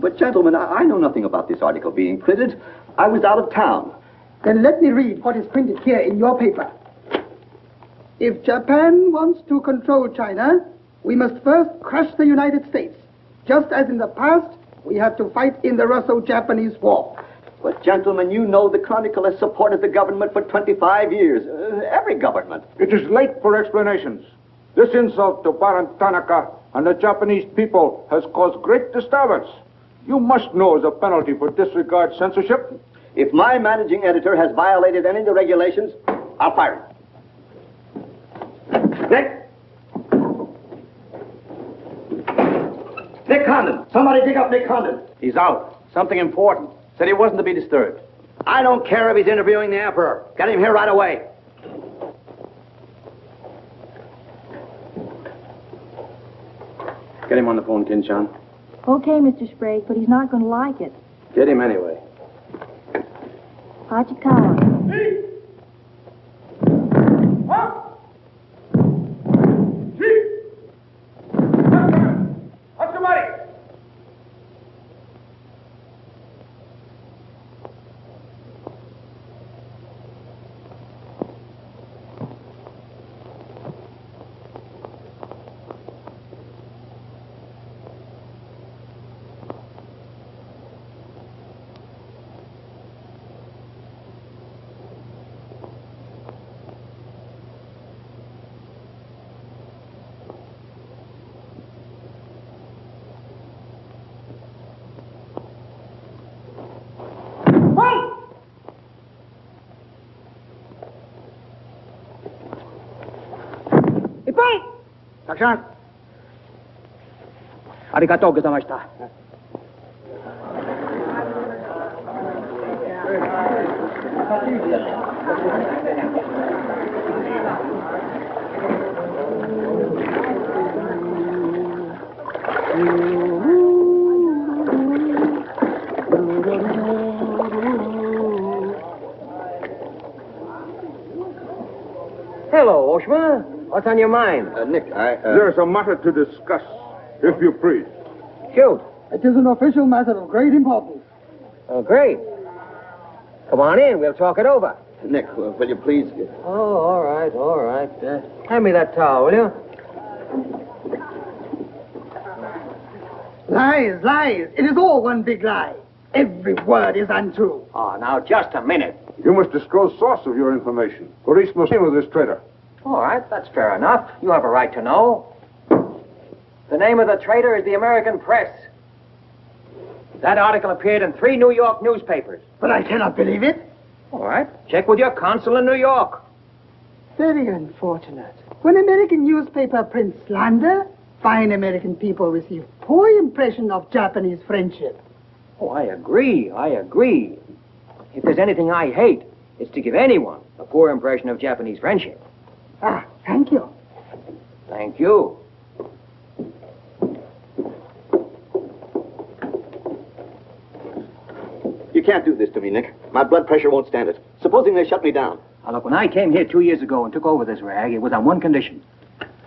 But, gentlemen, I know nothing about this article being printed. I was out of town. Then let me read what is printed here in your paper. If Japan wants to control China, we must first crush the United States. Just as in the past, we have to fight in the Russo-Japanese War. But, gentlemen, you know the Chronicle has supported the government for 25 years. Every government. It is late for explanations. This insult to Baron Tanaka and the Japanese people has caused great disturbance. You must know the penalty for disregard censorship. If my managing editor has violated any of the regulations, I'll fire him. Nick Condon. Somebody dig up Nick Condon. He's out. Something important. Said he wasn't to be disturbed. I don't care if he's interviewing the Emperor. Get him here right away. Get him on the phone, Kin-chan. Okay, Mr. Sprague, but he's not going to like it. Get him anyway. Hachikawa. Action! Arigatou gozaimashita. Hello, Oshma. What's on your mind? Nick, There's a matter to discuss, if you please. Shoot. It is an official matter of great importance. Oh, great. Come on in. We'll talk it over. Nick, will you please... Oh, all right, all right. Hand me that towel, will you? Lies, lies. It is all one big lie. Every word is untrue. Oh, now, just a minute. You must disclose source of your information. Police must deal with this traitor. All right, that's fair enough. You have a right to know. The name of the traitor is the American Press. That article appeared in 3 New York newspapers. But I cannot believe it. All right, check with your consul in New York. Very unfortunate. When American newspaper prints slander, fine American people receive poor impression of Japanese friendship. Oh, I agree. If there's anything I hate, it's to give anyone a poor impression of Japanese friendship. Ah, thank you. Thank you. You can't do this to me, Nick. My blood pressure won't stand it. Supposing they shut me down. Now, look, when I came here 2 years ago and took over this rag, it was on one condition.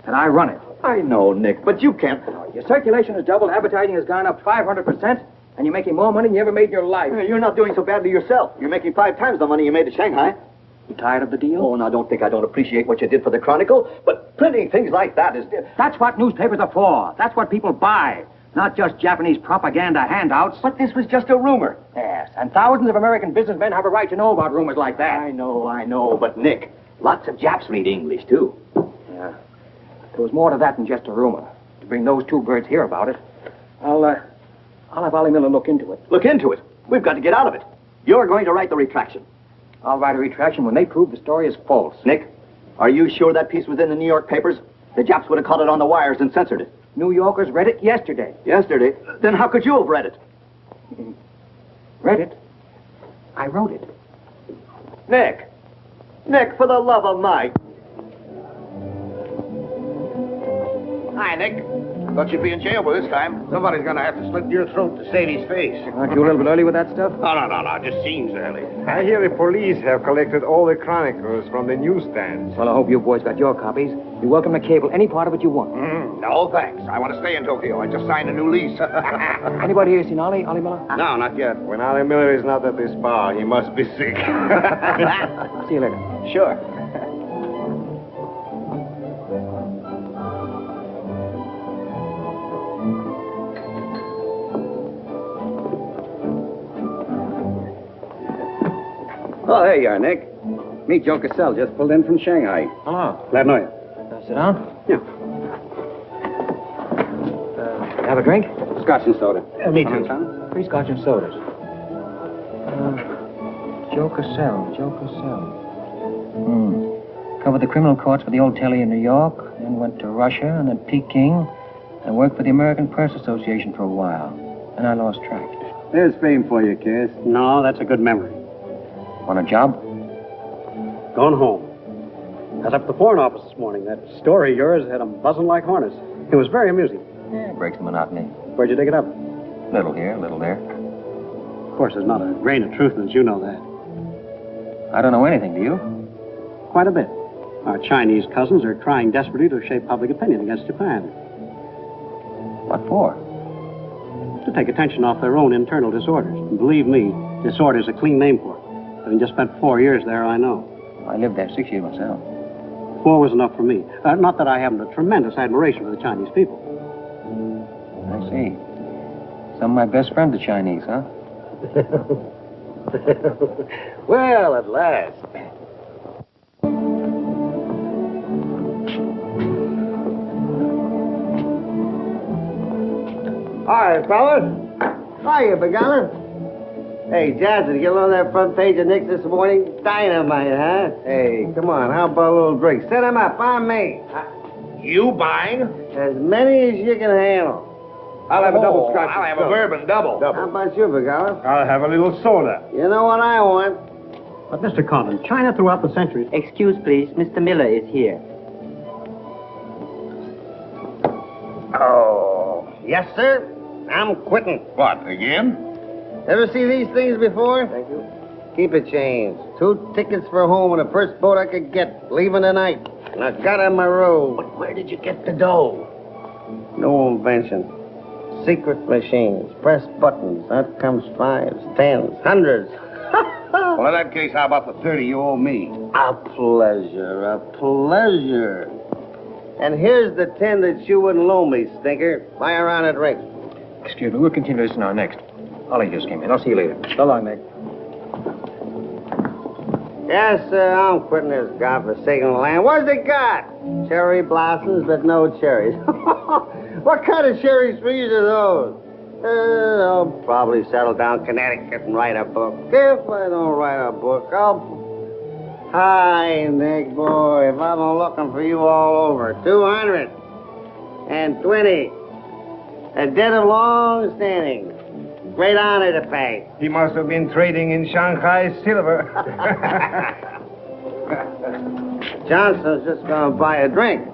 That I run it. I know, Nick, but you can't... Your circulation has doubled, advertising has gone up 500%, and you're making more money than you ever made in your life. You're not doing so badly yourself. You're making 5 times the money you made at Shanghai. You tired of the deal? Oh, now, don't think I don't appreciate what you did for the Chronicle, but printing things like that is... That's what newspapers are for. That's what people buy. Not just Japanese propaganda handouts. But this was just a rumor. Yes, and thousands of American businessmen have a right to know about rumors like that. I know, but Nick, lots of Japs read English, too. Yeah. There was more to that than just a rumor. To bring those 2 birds here about it, I'll have Ollie Miller look into it. Look into it. We've got to get out of it. You're going to write the retraction. I'll write a retraction when they prove the story is false. Nick, are you sure that piece was in the New York papers? The Japs would have caught it on the wires and censored it. New Yorkers read it yesterday. Yesterday? Then how could you have read it? Read it? I wrote it. Nick, for the love of Mike. Hi, Nick. Thought you'd be in jail by this time. Somebody's gonna have to slit your throat to save his face. Aren't you a little bit early with that stuff? No. Just seems early. I hear the police have collected all the chronicles from the newsstands. Well, I hope you boys got your copies. You're welcome to cable any part of it you want. No, thanks. I want to stay in Tokyo. I just signed a new lease. Anybody here seen Ollie Miller? No, not yet. When Ollie Miller is not at this bar, he must be sick. See you later. Sure. Oh, there you are, Nick. Meet Joe Cassell, just pulled in from Shanghai. Hello. Glad to know you. Sit down. Yeah. Have a drink? Scotch and soda. Me Come too. on, son. 3 scotch and sodas. Joe Cassell. Covered the criminal courts for the old telly in New York, then went to Russia and then Peking, and worked for the American Press Association for a while. Then I lost track. There's fame for you, Cass. No, that's a good memory. Want a job? Going home. I was up at the Foreign Office this morning. That story of yours had them buzzing like hornets. It was very amusing. Yeah, breaks the monotony. Where'd you dig it up? Little here, little there. Of course, there's not a grain of truth in it. You know that. I don't know anything, do you? Quite a bit. Our Chinese cousins are trying desperately to shape public opinion against Japan. What for? To take attention off their own internal disorders. And believe me, disorder's a clean name for it. Having just spent 4 years there, I know. I lived there 6 years myself. 4 was enough for me. Not that I haven't a tremendous admiration for the Chinese people. I see. Some of my best friends are Chinese, huh? Well, at last. All right, fellas. Hiya, Begala. Hey, Johnson, get on that front page of Nick's this morning. Dynamite, huh? Hey, come on, how about a little drink? Set him up, on me. You buying? As many as you can handle. I'll have a double scotch. I'll have a bourbon double. How about you, Begala? I'll have a little soda. You know what I want? But, Mr. Conlon, China throughout the centuries... Excuse, please. Mr. Miller is here. Oh, yes, sir. I'm quitting. What, again? Ever see these things before? Thank you. Keep it changed. 2 tickets for home on the first boat I could get, leaving tonight. And I got on my road. But where did you get the dough? No invention. Secret machines. Press buttons. Out comes 5s, 10s, 100s. Well, in that case, how about the 30 you owe me? A pleasure, a pleasure. And here's the 10 that you wouldn't loan me, stinker. Buy around at rate. Excuse me, we'll continue this now next. Ollie just came in. I'll see you later. So long, Nick. Yes, sir, I'm quitting this godforsaken land. What's it got? Cherry blossoms, but no cherries. What kind of cherry trees are those? I'll probably settle down Connecticut and write a book. If I don't write a book, Hi, Nick, boy. If I've been looking for you all over. 220. A debt of long standing. Great honor to pay. He must have been trading in Shanghai silver. Johnson's just going to buy a drink.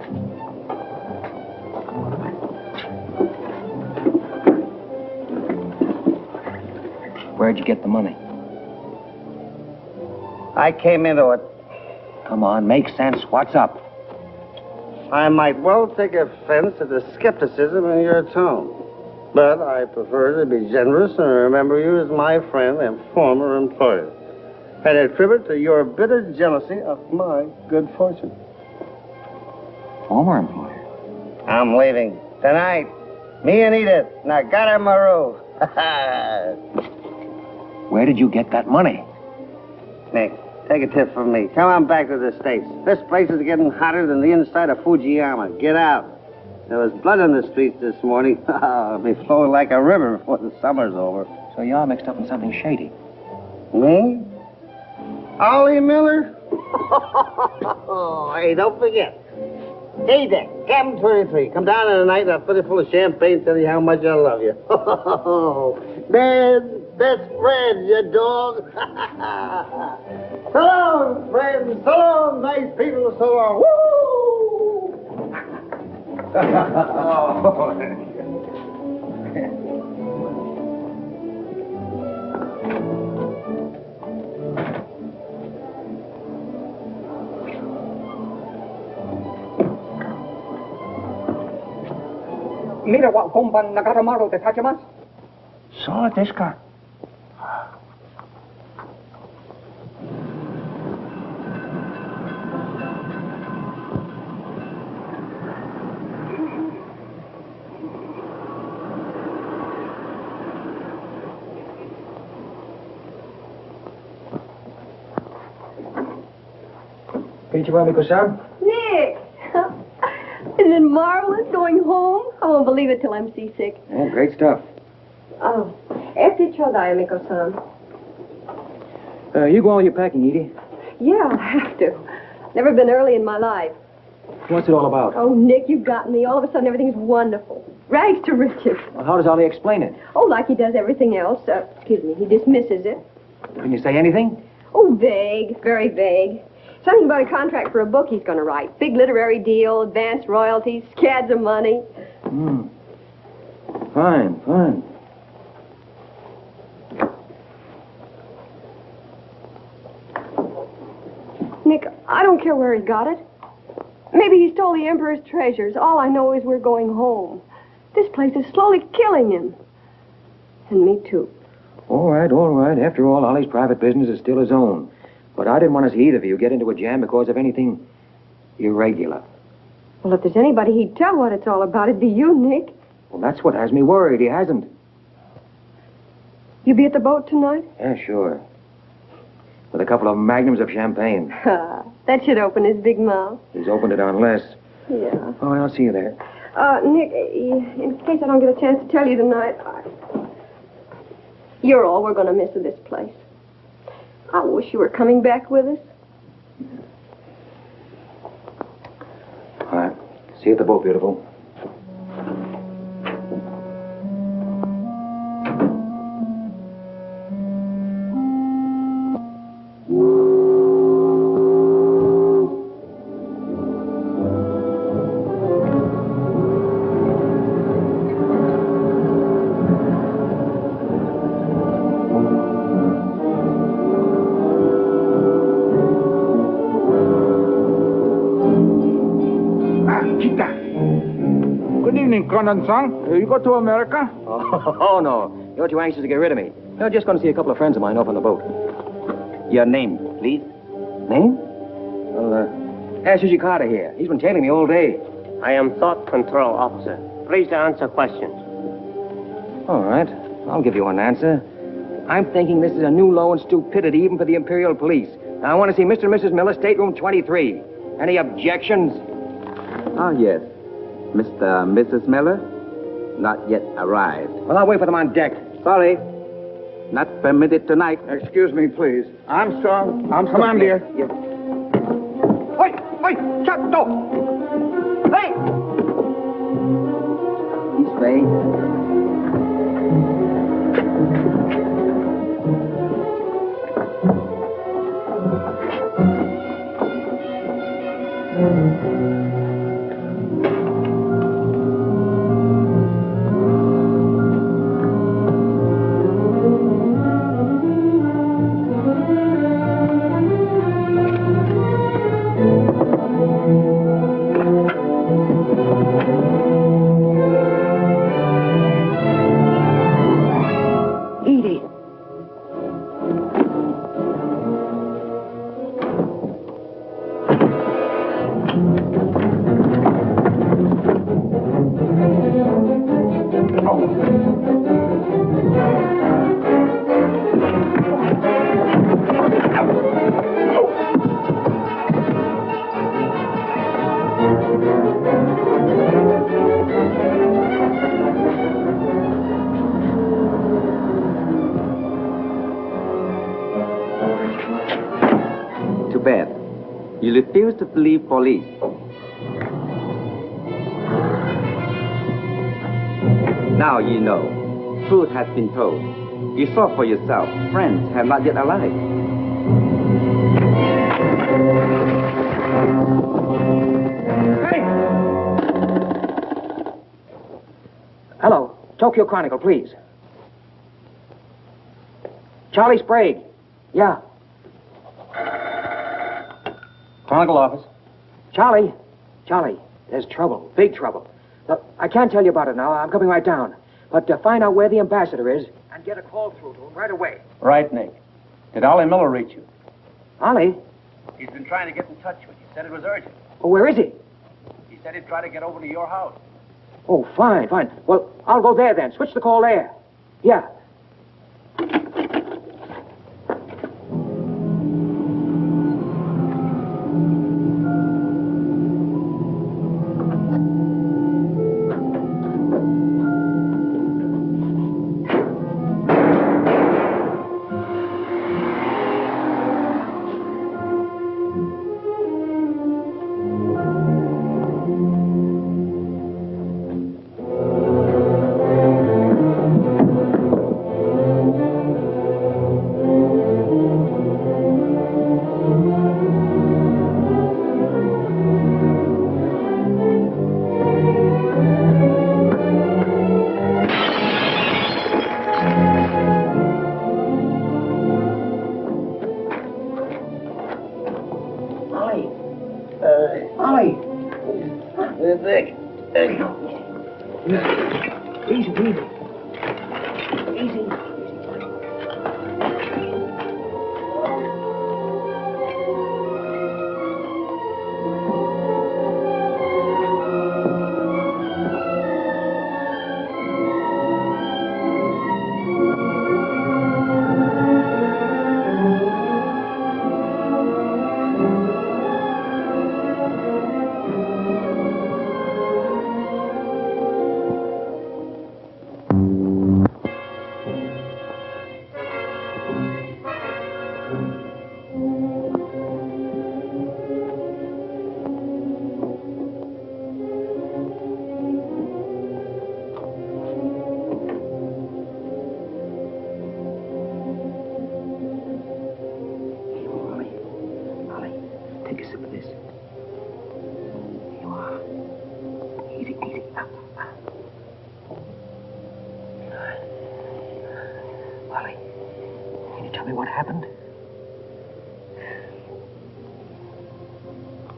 Where'd you get the money? I came into it. Come on, make sense. What's up? I might well take offense at the skepticism in your tone. But I prefer to be generous and remember you as my friend and former employer. And attribute to your bitter jealousy of my good fortune. Former employer? I'm leaving tonight. Me and Edith. And I got on my road. Where did you get that money? Nick, take a tip from me. Come on back to the States. This place is getting hotter than the inside of Fujiyama. Get out. There was blood on the streets this morning. It'll be flowing like a river before the summer's over. So you're mixed up in something shady. Me? Ollie Miller? Hey, don't forget. Hey, Dick, Cabin 23. Come down tonight and I'll fill it full of champagne and tell you how much I love you. Man, best friend, you dog. So long, friends. So long, nice people. So long. Woo! Mira wa komban nagaramaro de tachimasu. So, desu ka? Konnichiwa, Miko-san. Nick! Isn't it marvelous going home? I won't believe it till I'm seasick. Yeah, great stuff. Oh, ete chodai, Miko-san. You go all your packing, Edie. Yeah, I'll have to. Never been early in my life. What's it all about? Oh, Nick, you've got me. All of a sudden, everything's wonderful. Rags to riches. Well, how does Ollie explain it? Oh, like he does everything else. Excuse me, he dismisses it. Can you say anything? Oh, vague, very vague. Something about a contract for a book he's going to write. Big literary deal, advanced royalties, scads of money. Fine, fine. Nick, I don't care where he got it. Maybe he stole the Emperor's treasures. All I know is we're going home. This place is slowly killing him. And me, too. All right, all right. After all, Ollie's private business is still his own. But I didn't want to see either of you get into a jam because of anything irregular. Well, if there's anybody he'd tell what it's all about, it'd be you, Nick. Well, that's what has me worried. He hasn't. You be at the boat tonight? Yeah, sure. With a couple of magnums of champagne. That should open his big mouth. He's opened it on less. Yeah. Oh, I'll see you there. Nick, in case I don't get a chance to tell you tonight, you're all we're going to miss of this place. I wish you were coming back with us. All right. See you at the boat, beautiful. Chiquita. Good evening, Conan-san. You go to America? Oh, no. You're too anxious to get rid of me. You're just going to see a couple of friends of mine off on the boat. Your name, please? Name? Well, ask Sushi Carter here. He's been tailing me all day. I am Thought Control Officer. Please to answer questions. All right. I'll give you an answer. I'm thinking this is a new low in stupidity even for the Imperial Police. Now, I want to see Mr. and Mrs. Miller, stateroom 23. Any objections? Ah, yes. Mr. and Mrs. Miller? Not yet arrived. Well, I'll wait for them on deck. Sorry. Not permitted tonight. Excuse me, please. Armstrong. Come on, dear. Wait! Shut the door! Hey! This way. Too bad. You refuse to believe police. Now you know. Truth has been told. You saw for yourself. Friends have not yet arrived. Hey! Hello. Tokyo Chronicle, please. Charlie Sprague. Yeah. Chronicle office. Charlie, there's trouble, big trouble. Look, I can't tell you about it now. I'm coming right down. But find out where the ambassador is and get a call through to him right away. Right, Nick. Did Ollie Miller reach you? Ollie? He's been trying to get in touch with you. Said it was urgent. Oh, where is he? He said he'd try to get over to your house. Oh, fine. Well, I'll go there then. Switch the call there. Yeah.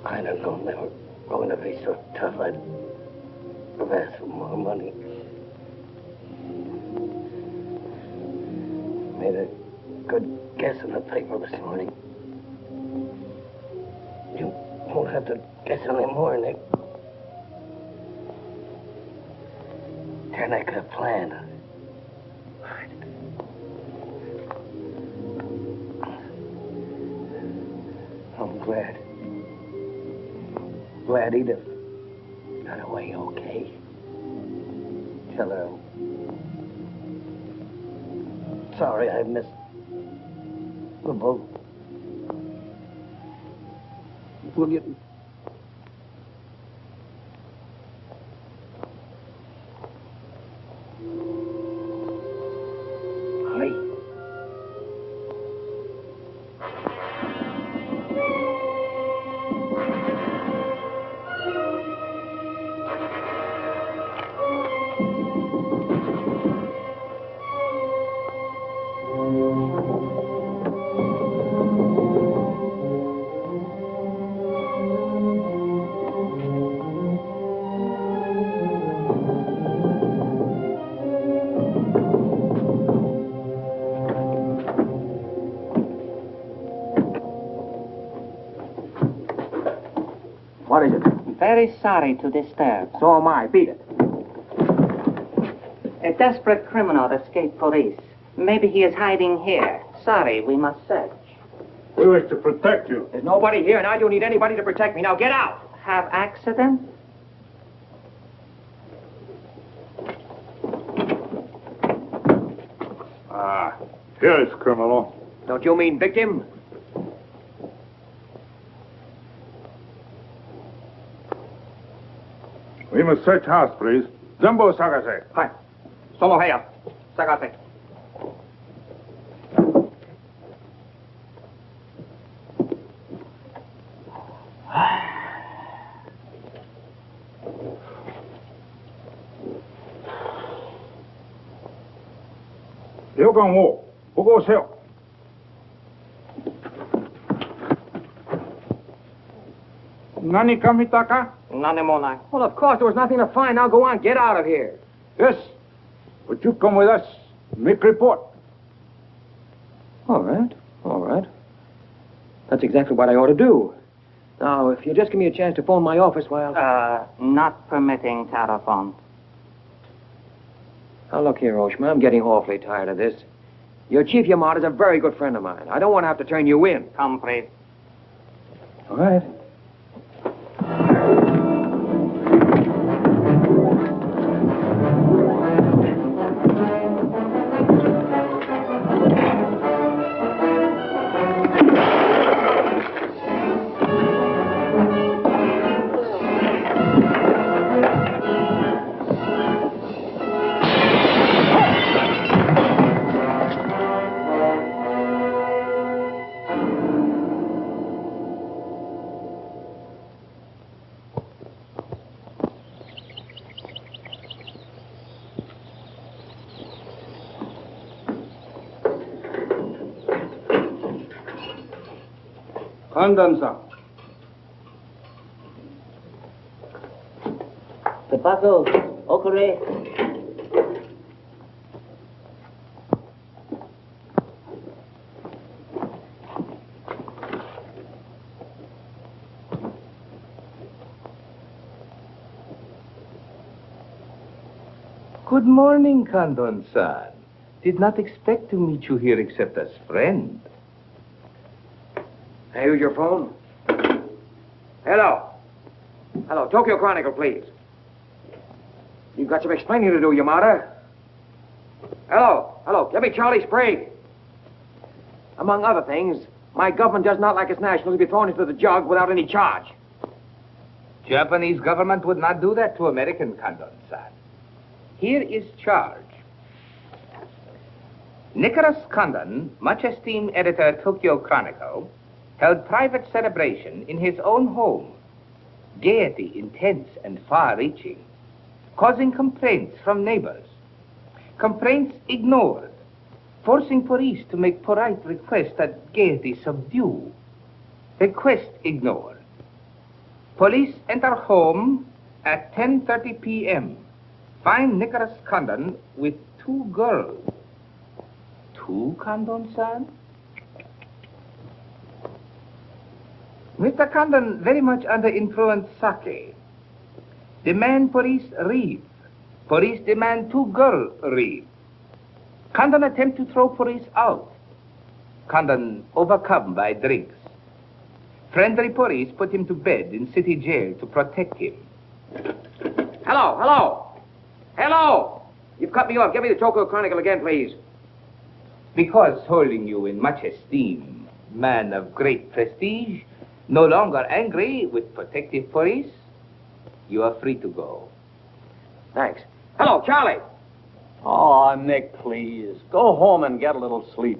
I don't know, Mel. going to be so tough, I'd have asked for more money. Made a good guess in the paper this morning. You won't have to guess anymore, Nick. Tkn a plan. I'm glad Edith got away okay. Tell her sorry I missed the boat. Will you... What is it? Very sorry to disturb. So am I. Beat it. A desperate criminal escaped police. Maybe he is hiding here. Sorry, we must search. We wish to protect you. There's nobody here, and I don't need anybody to protect me. Now get out! Have accident? Here is criminal. Don't you mean victim? We must search house, please. Jumbo Sagase. Hi. Solo Heya. Sagase. 요강호 보고 오세요. Nani kamitaka? Nanemona. Well, of course, there was nothing to find. Now go on. Get out of here. Yes. Would you come with us? Make report. All right. All right. That's exactly what I ought to do. Now, if you just give me a chance to phone my office while... Not permitting telephone. Now, look here, Oshma. I'm getting awfully tired of this. Your Chief Yamada's a very good friend of mine. I don't want to have to turn you in. Come, please. All right. Kandan-san. The puzzle, Okure. Good morning, Kandon-san. Did not expect to meet you here except as friend. Hey, use your phone. Hello. Hello, Tokyo Chronicle, please. You've got some explaining to do, Yamada. Hello. Hello, get me Charlie Sprague. Among other things, my government does not like its nationals to be thrown into the jug without any charge. Japanese government would not do that to American, Kandon-san. Here is charge. Nicholas Condon, much esteemed editor, Tokyo Chronicle, held private celebration in his own home. Gaiety intense and far-reaching, causing complaints from neighbors. Complaints ignored, forcing police to make polite request that gaiety subdue. Request ignored. Police enter home at 10:30 p.m. Find Nicholas Condon with 2 girls. 2, Condon-san? Mr. Condon very much under influence sake. Demand police leave. Police demand 2 girls leave. Condon attempt to throw police out. Condon overcome by drinks. Friendly police put him to bed in city jail to protect him. Hello, hello. Hello. You've cut me off. Give me the Tokyo Chronicle again, please. Because holding you in much esteem, man of great prestige, no longer angry with protective police, you are free to go. Thanks. Hello, Charlie. Oh, Nick, please. Go home and get a little sleep.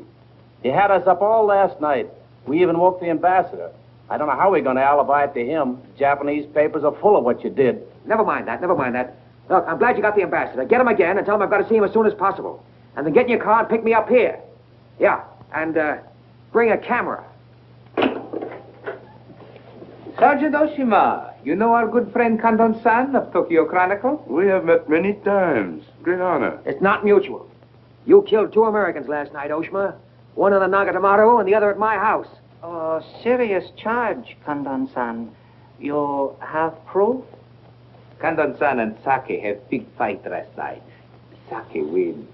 You had us up all last night. We even woke the ambassador. I don't know how we're going to alibi it to him. The Japanese papers are full of what you did. Never mind that. Look, I'm glad you got the ambassador. Get him again and tell him I've got to see him as soon as possible. And then get in your car and pick me up here. Yeah, and bring a camera. Sergeant Oshima, you know our good friend Condon-san of Tokyo Chronicle? We have met many times. Great honor. It's not mutual. You killed 2 Americans last night, Oshima. One in the Nagatomaru and the other at my house. Oh, serious charge, Condon-san. You have proof? Condon-san and Sake have big fight last night. Sake wins.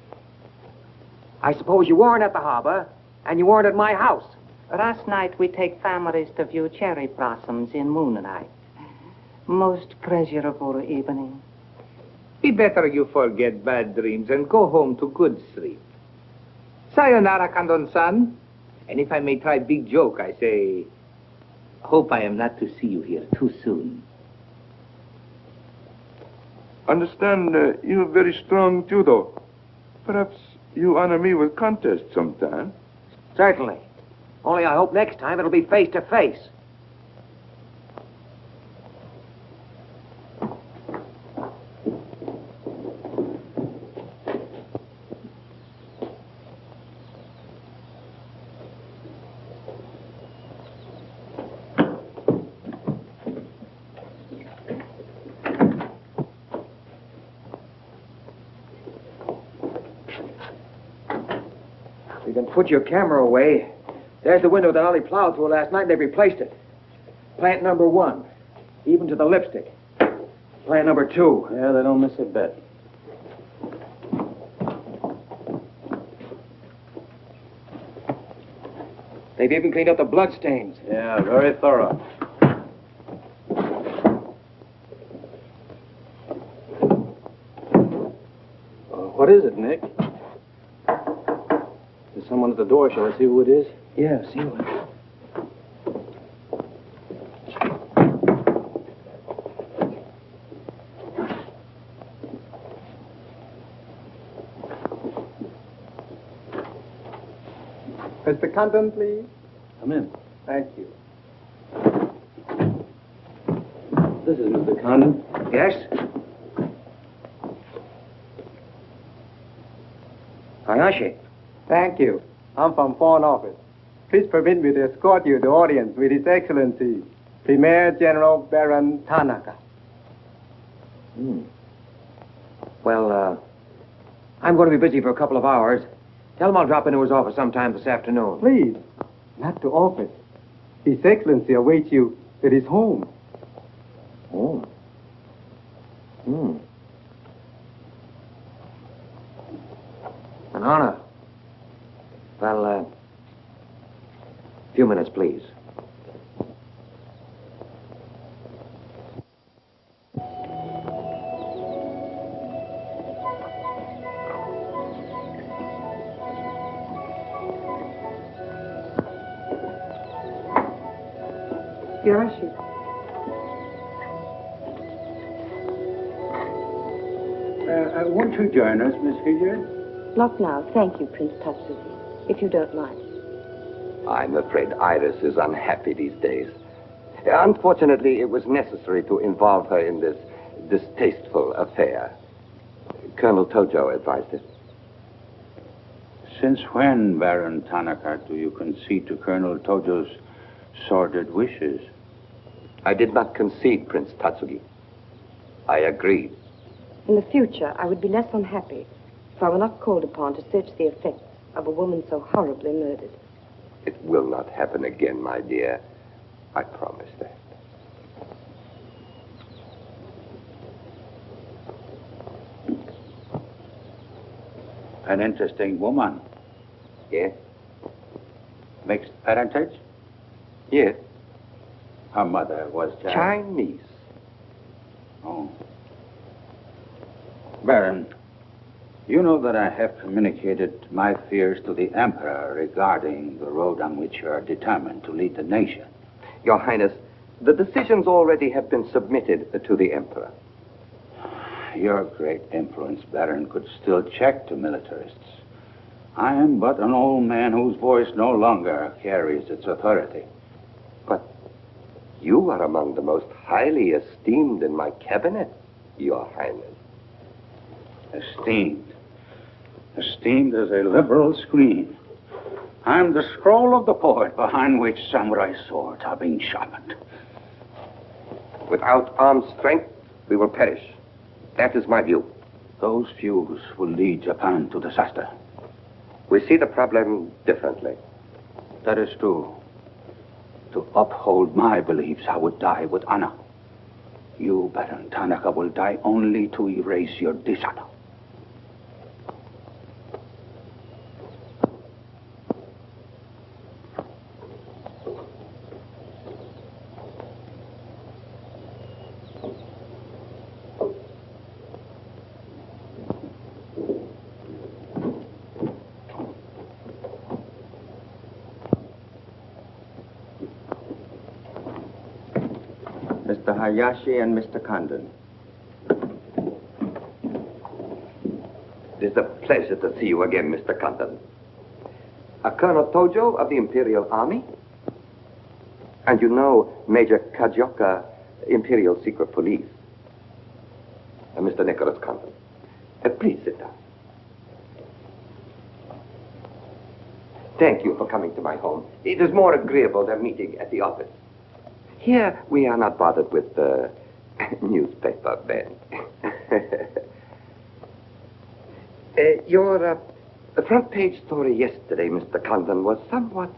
I suppose you weren't at the harbor, and you weren't at my house. Last night we take families to view cherry blossoms in moonlight. Most pleasurable evening. Be better you forget bad dreams and go home to good sleep. Sayonara, Condon-san. And if I may try big joke, I say, hope I am not to see you here too soon. Understand you have very strong judo. Perhaps you honor me with contest sometime. Certainly. Only I hope next time it'll be face to face. You can put your camera away. There's the window that Ollie plowed through last night, and they replaced it. Plant number 1, even to the lipstick. Plant number 2. Yeah, they don't miss a bit. They've even cleaned up the blood stains. Yeah, very thorough. What is it, Nick? There's someone at the door. Shall I see who it is? Yeah, see what? Mr. Condon, please. Come in. Thank you. This is Mr. Condon. Yes? Hayashi. Thank you. I'm from Foreign Office. Please permit me to escort you to audience with His Excellency, Premier General Baron Tanaka. Well, I'm going to be busy for a couple of hours. Tell him I'll drop into his office sometime this afternoon. Please, not to office. His Excellency awaits you at his home. Oh. An honor. Well, a few minutes, please. Yoshi. Won't you join us, Miss Hilliard? Not now. Thank you, Prince Tatsuki, if you don't mind. I'm afraid Iris is unhappy these days. Unfortunately, it was necessary to involve her in this distasteful affair. Colonel Tojo advised it. Since when, Baron Tanaka, do you concede to Colonel Tojo's sordid wishes? I did not concede, Prince Tatsugi. I agreed. In the future, I would be less unhappy if I were not called upon to search the effects of a woman so horribly murdered. It will not happen again, my dear. I promise that. An interesting woman. Yes? Mixed parentage? Yes. Her mother was Chinese. Oh. Baron, you know that I have communicated my fears to the Emperor regarding the road on which you are determined to lead the nation. Your Highness, the decisions already have been submitted to the Emperor. Your great influence, Baron, could still check the militarists. I am but an old man whose voice no longer carries its authority. But you are among the most highly esteemed in my cabinet, Your Highness. Esteemed. Esteemed as a liberal screen. I'm the scroll of the poet behind which samurai swords are being sharpened. Without armed strength, we will perish. That is my view. Those views will lead Japan to disaster. We see the problem differently. That is true. To uphold my beliefs, I would die with honor. You, Baron Tanaka, will die only to erase your dishonor. Mr. Hayashi and Mr. Condon. It is a pleasure to see you again, Mr. Condon. Colonel Tojo of the Imperial Army. And you know Major Kajioka, Imperial Secret Police. Mr. Nicholas Condon. Please sit down. Thank you for coming to my home. It is more agreeable than meeting at the office. Here, we are not bothered with newspaper men. Your front page story yesterday, Mr. Condon, was somewhat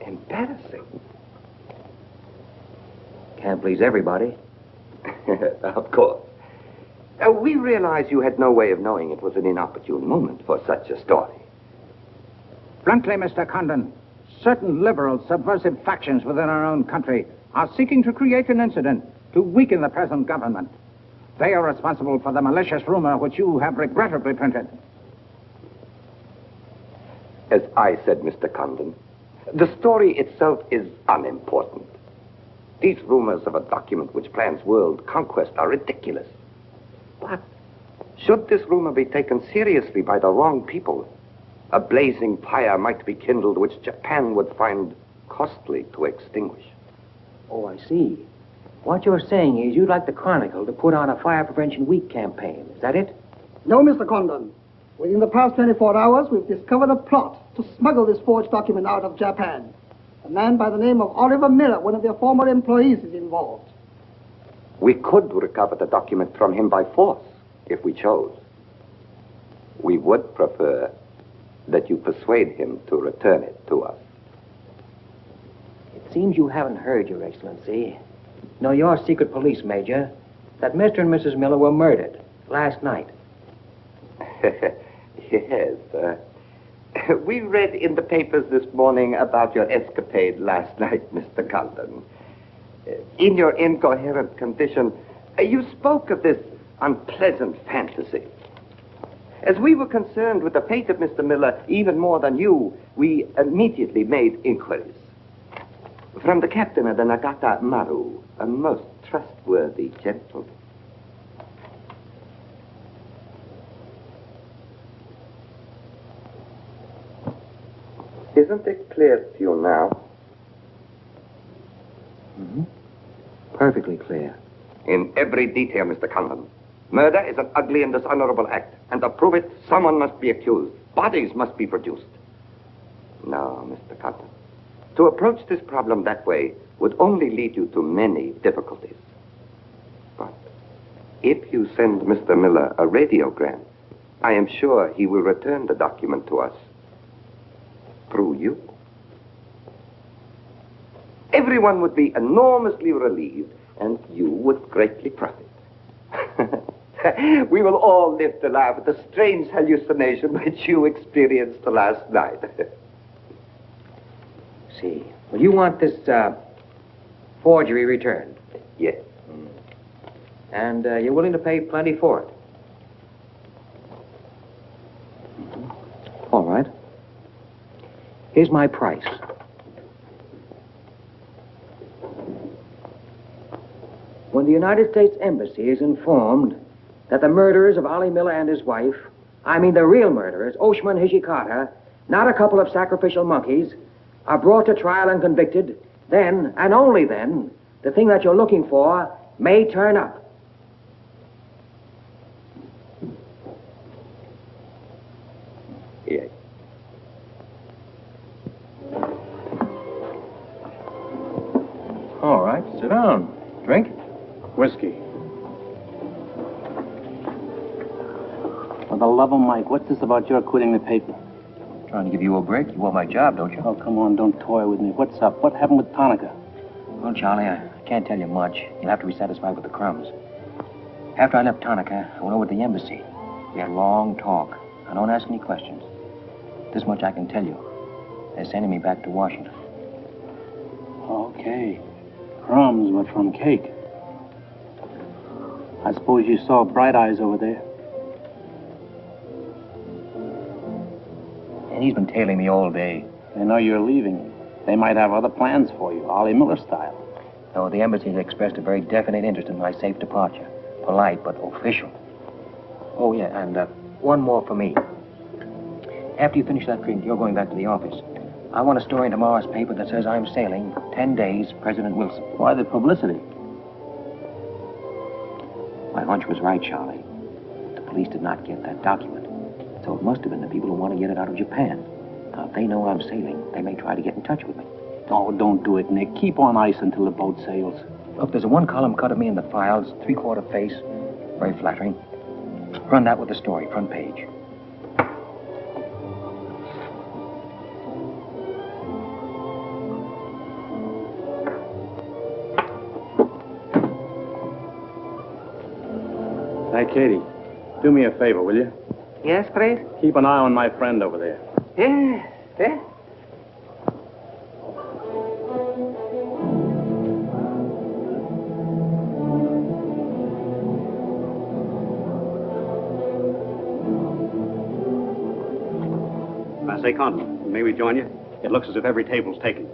embarrassing. Can't please everybody. Of course. We realize you had no way of knowing it was an inopportune moment for such a story. Frankly, Mr. Condon, certain liberal subversive factions within our own country are seeking to create an incident to weaken the present government. They are responsible for the malicious rumor which you have regrettably printed. As I said, Mr. Condon, the story itself is unimportant. These rumors of a document which plans world conquest are ridiculous. But should this rumor be taken seriously by the wrong people, a blazing fire might be kindled which Japan would find costly to extinguish. Oh, I see. What you're saying is you'd like the Chronicle to put on a Fire Prevention Week campaign. Is that it? No, Mr. Condon. Within the past 24 hours, we've discovered a plot to smuggle this forged document out of Japan. A man by the name of Oliver Miller, one of their former employees, is involved. We could recover the document from him by force, if we chose. We would prefer that you persuade him to return it to us. It seems you haven't heard, Your Excellency. No, your secret police, Major, that Mr. and Mrs. Miller were murdered last night. Yes. We read in the papers this morning about your escapade last night, Mr. Condon. In your incoherent condition, you spoke of this unpleasant fantasy. As we were concerned with the fate of Mr. Miller even more than you, we immediately made inquiries. From the captain of the Nagata Maru, a most trustworthy gentleman. Isn't it clear to you now? Mm-hmm. Perfectly clear. In every detail, Mr. Condon. Murder is an ugly and dishonorable act, and to prove it, someone must be accused. Bodies must be produced. No, Mr. Condon. To approach this problem that way would only lead you to many difficulties. But if you send Mr. Miller a radiogram, I am sure he will return the document to us through you. Everyone would be enormously relieved, and you would greatly profit. We will all live to laugh at the strange hallucination which you experienced last night. See. Well, you want this forgery returned? Yes. And you're willing to pay plenty for it? All right. Here's my price. When the United States Embassy is informed that the murderers of Ollie Miller and his wife, I mean the real murderers, Oshman Hijikata, not a couple of sacrificial monkeys, are brought to trial and convicted, then, and only then, the thing that you're looking for may turn up. Yes. All right, sit down. Drink? Whiskey. For the love of Mike, what's this about your quitting the paper? Trying to give you a break. You want my job, don't you? Oh, come on, don't toy with me. What's up? What happened with Tonica? Well, Charlie, I can't tell you much. You'll have to be satisfied with the crumbs. After I left Tonica, I went over to the embassy. We had a long talk. I don't ask any questions. This much I can tell you. They're sending me back to Washington. Okay. Crumbs, but from cake. I suppose you saw Bright Eyes over there. And he's been tailing me all day. They know you're leaving. They might have other plans for you, Ollie Miller style. No, the embassy has expressed a very definite interest in my safe departure. Polite, but official. Oh, yeah, and one more for me. After you finish that drink, you're going back to the office. I want a story in tomorrow's paper that says I'm sailing 10 days, President Wilson. Why the publicity? My hunch was right, Charlie. The police did not get that document. So it must have been the people who want to get it out of Japan. Now, if they know I'm sailing, they may try to get in touch with me. Oh, don't do it, Nick. Keep on ice until the boat sails. Look, there's a one-column cut of me in the files, 3/4 face. Very flattering. Run that with the story, front page. Hey, Katie, do me a favor, will you? Yes, please? Keep an eye on my friend over there. Yeah, yeah. I say, Condon, may we join you? It looks as if every table's taken.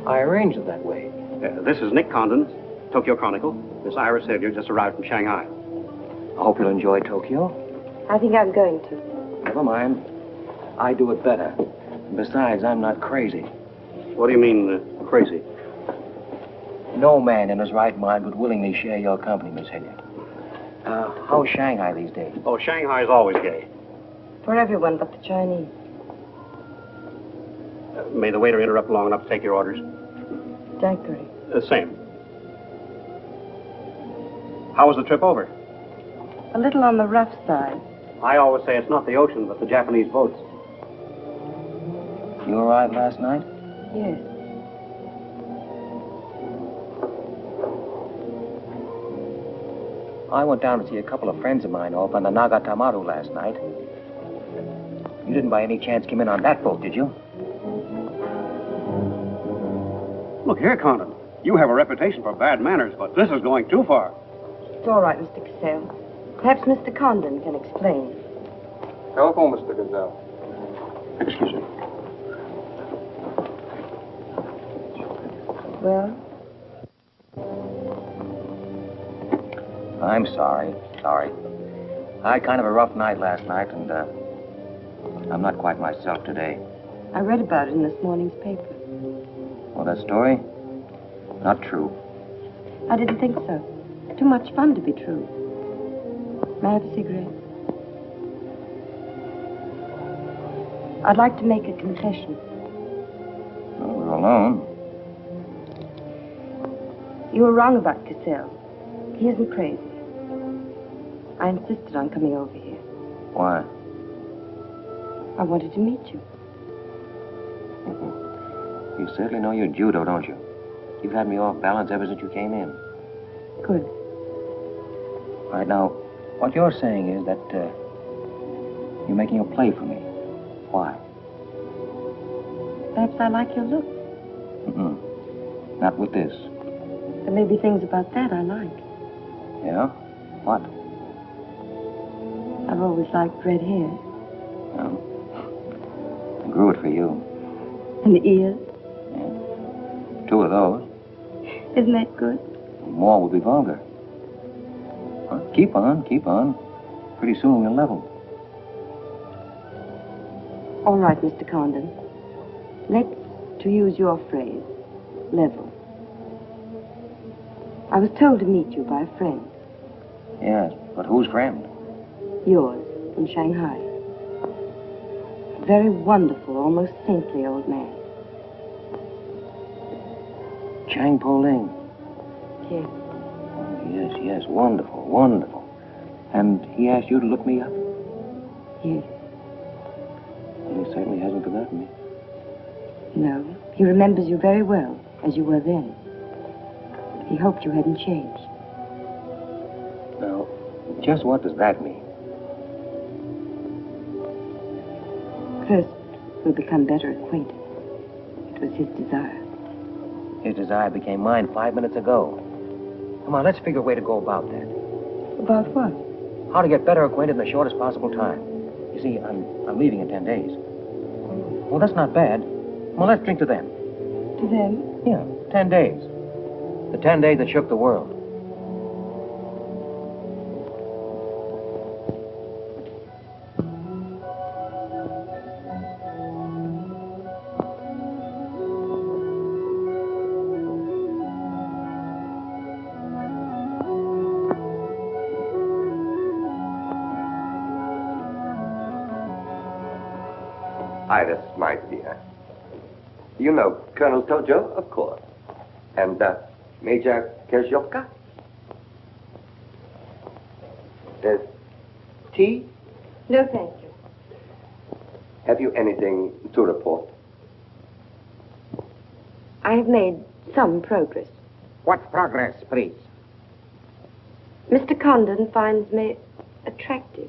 I arranged it that way. This is Nick Condon, Tokyo Chronicle. Miss Ira Savior just arrived from Shanghai. I hope you'll enjoy Tokyo. I think I'm going to. Never mind. I do it better. And besides, I'm not crazy. What do you mean, crazy? No man in his right mind would willingly share your company, Miss Hilliard. How's Shanghai these days? Oh, Shanghai's always gay. For everyone but the Chinese. May the waiter interrupt long enough to take your orders? Daiquiri. Same. How was the trip over? A little on the rough side. I always say it's not the ocean, but the Japanese boats. You arrived last night? Yes. I went down to see a couple of friends of mine off on the Nagatamaru last night. You didn't by any chance come in on that boat, did you? Look here, Condon. You have a reputation for bad manners, but this is going too far. It's all right, Mr. Cassell. Perhaps Mr. Condon can explain. Telephone, Mr. Gazelle. Excuse me. Well? I'm sorry. I had kind of a rough night last night, and I'm not quite myself today. I read about it in this morning's paper. Well, that story? Not true. I didn't think so. Too much fun to be true. May I have a cigarette? I'd like to make a confession. Well, we're alone. You were wrong about Cassell. He isn't crazy. I insisted on coming over here. Why? I wanted to meet you. You certainly know your judo, don't you? You've had me off balance ever since you came in. Good. All right, now, what you're saying is that you're making a play for me. Why? Perhaps I like your look. Not with this. There may be things about that I like. Yeah? What? I've always liked red hair. Well, I grew it for you. And the ears. 2 of those. Isn't that good? More would be vulgar. Well, keep on, keep on. Pretty soon we'll level. All right, Mr. Condon. Let's, to use your phrase, level. I was told to meet you by a friend. Yes, but whose friend? Yours, in Shanghai. A very wonderful, almost saintly old man. Chang Po Ling. Yes. Oh, yes, wonderful, wonderful. And he asked you to look me up? Yes. He certainly hasn't forgotten me. No, he remembers you very well, as you were then. He hoped you hadn't changed. Now, just what does that mean? First, we'll become better acquainted. It was his desire. His desire became mine 5 minutes ago. Come on, let's figure a way to go about that. About what? How to get better acquainted in the shortest possible time. You see, I'm leaving in 10 days. Well, that's not bad. Well, let's drink to them. To them? Yeah, 10 days. The 10 days that shook the world. Iris, my dear. You know Colonel Tojo, of course. And Major Kerzhovka? Tea? No, thank you. Have you anything to report? I have made some progress. What progress, please? Mr. Condon finds me attractive.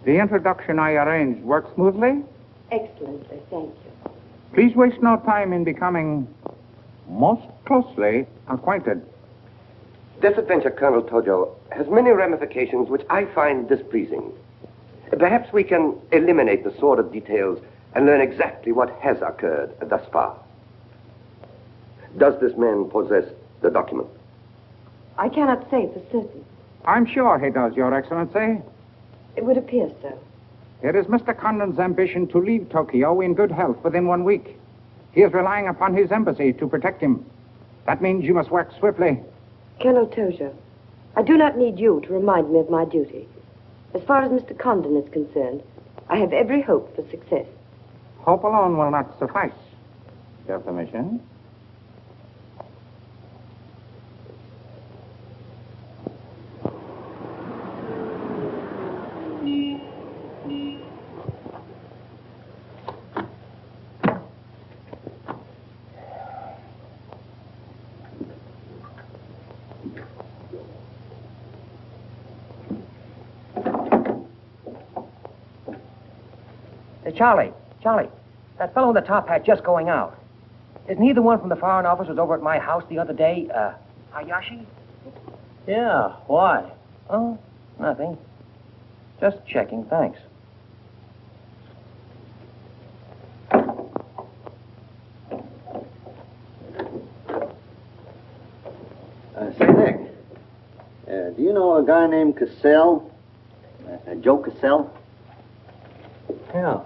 The introduction I arranged worked smoothly? Excellently, thank you. Please waste no time in becoming most closely acquainted. This adventure, Colonel Tojo, has many ramifications which I find displeasing. Perhaps we can eliminate the sordid details and learn exactly what has occurred thus far. Does this man possess the document? I cannot say for certain. I'm sure he does, Your Excellency. It would appear so. It is Mr. Condon's ambition to leave Tokyo in good health within 1 week. He is relying upon his embassy to protect him. That means you must work swiftly. Colonel Tojo, I do not need you to remind me of my duty. As far as Mr. Condon is concerned, I have every hope for success. Hope alone will not suffice. Your permission? Charlie, that fellow in the top hat just going out. Isn't he the one from the Foreign Office who was over at my house the other day? Hayashi? Yeah, why? Oh, nothing. Just checking, thanks. Say, Nick, do you know a guy named Cassell? Joe Cassell? Yeah.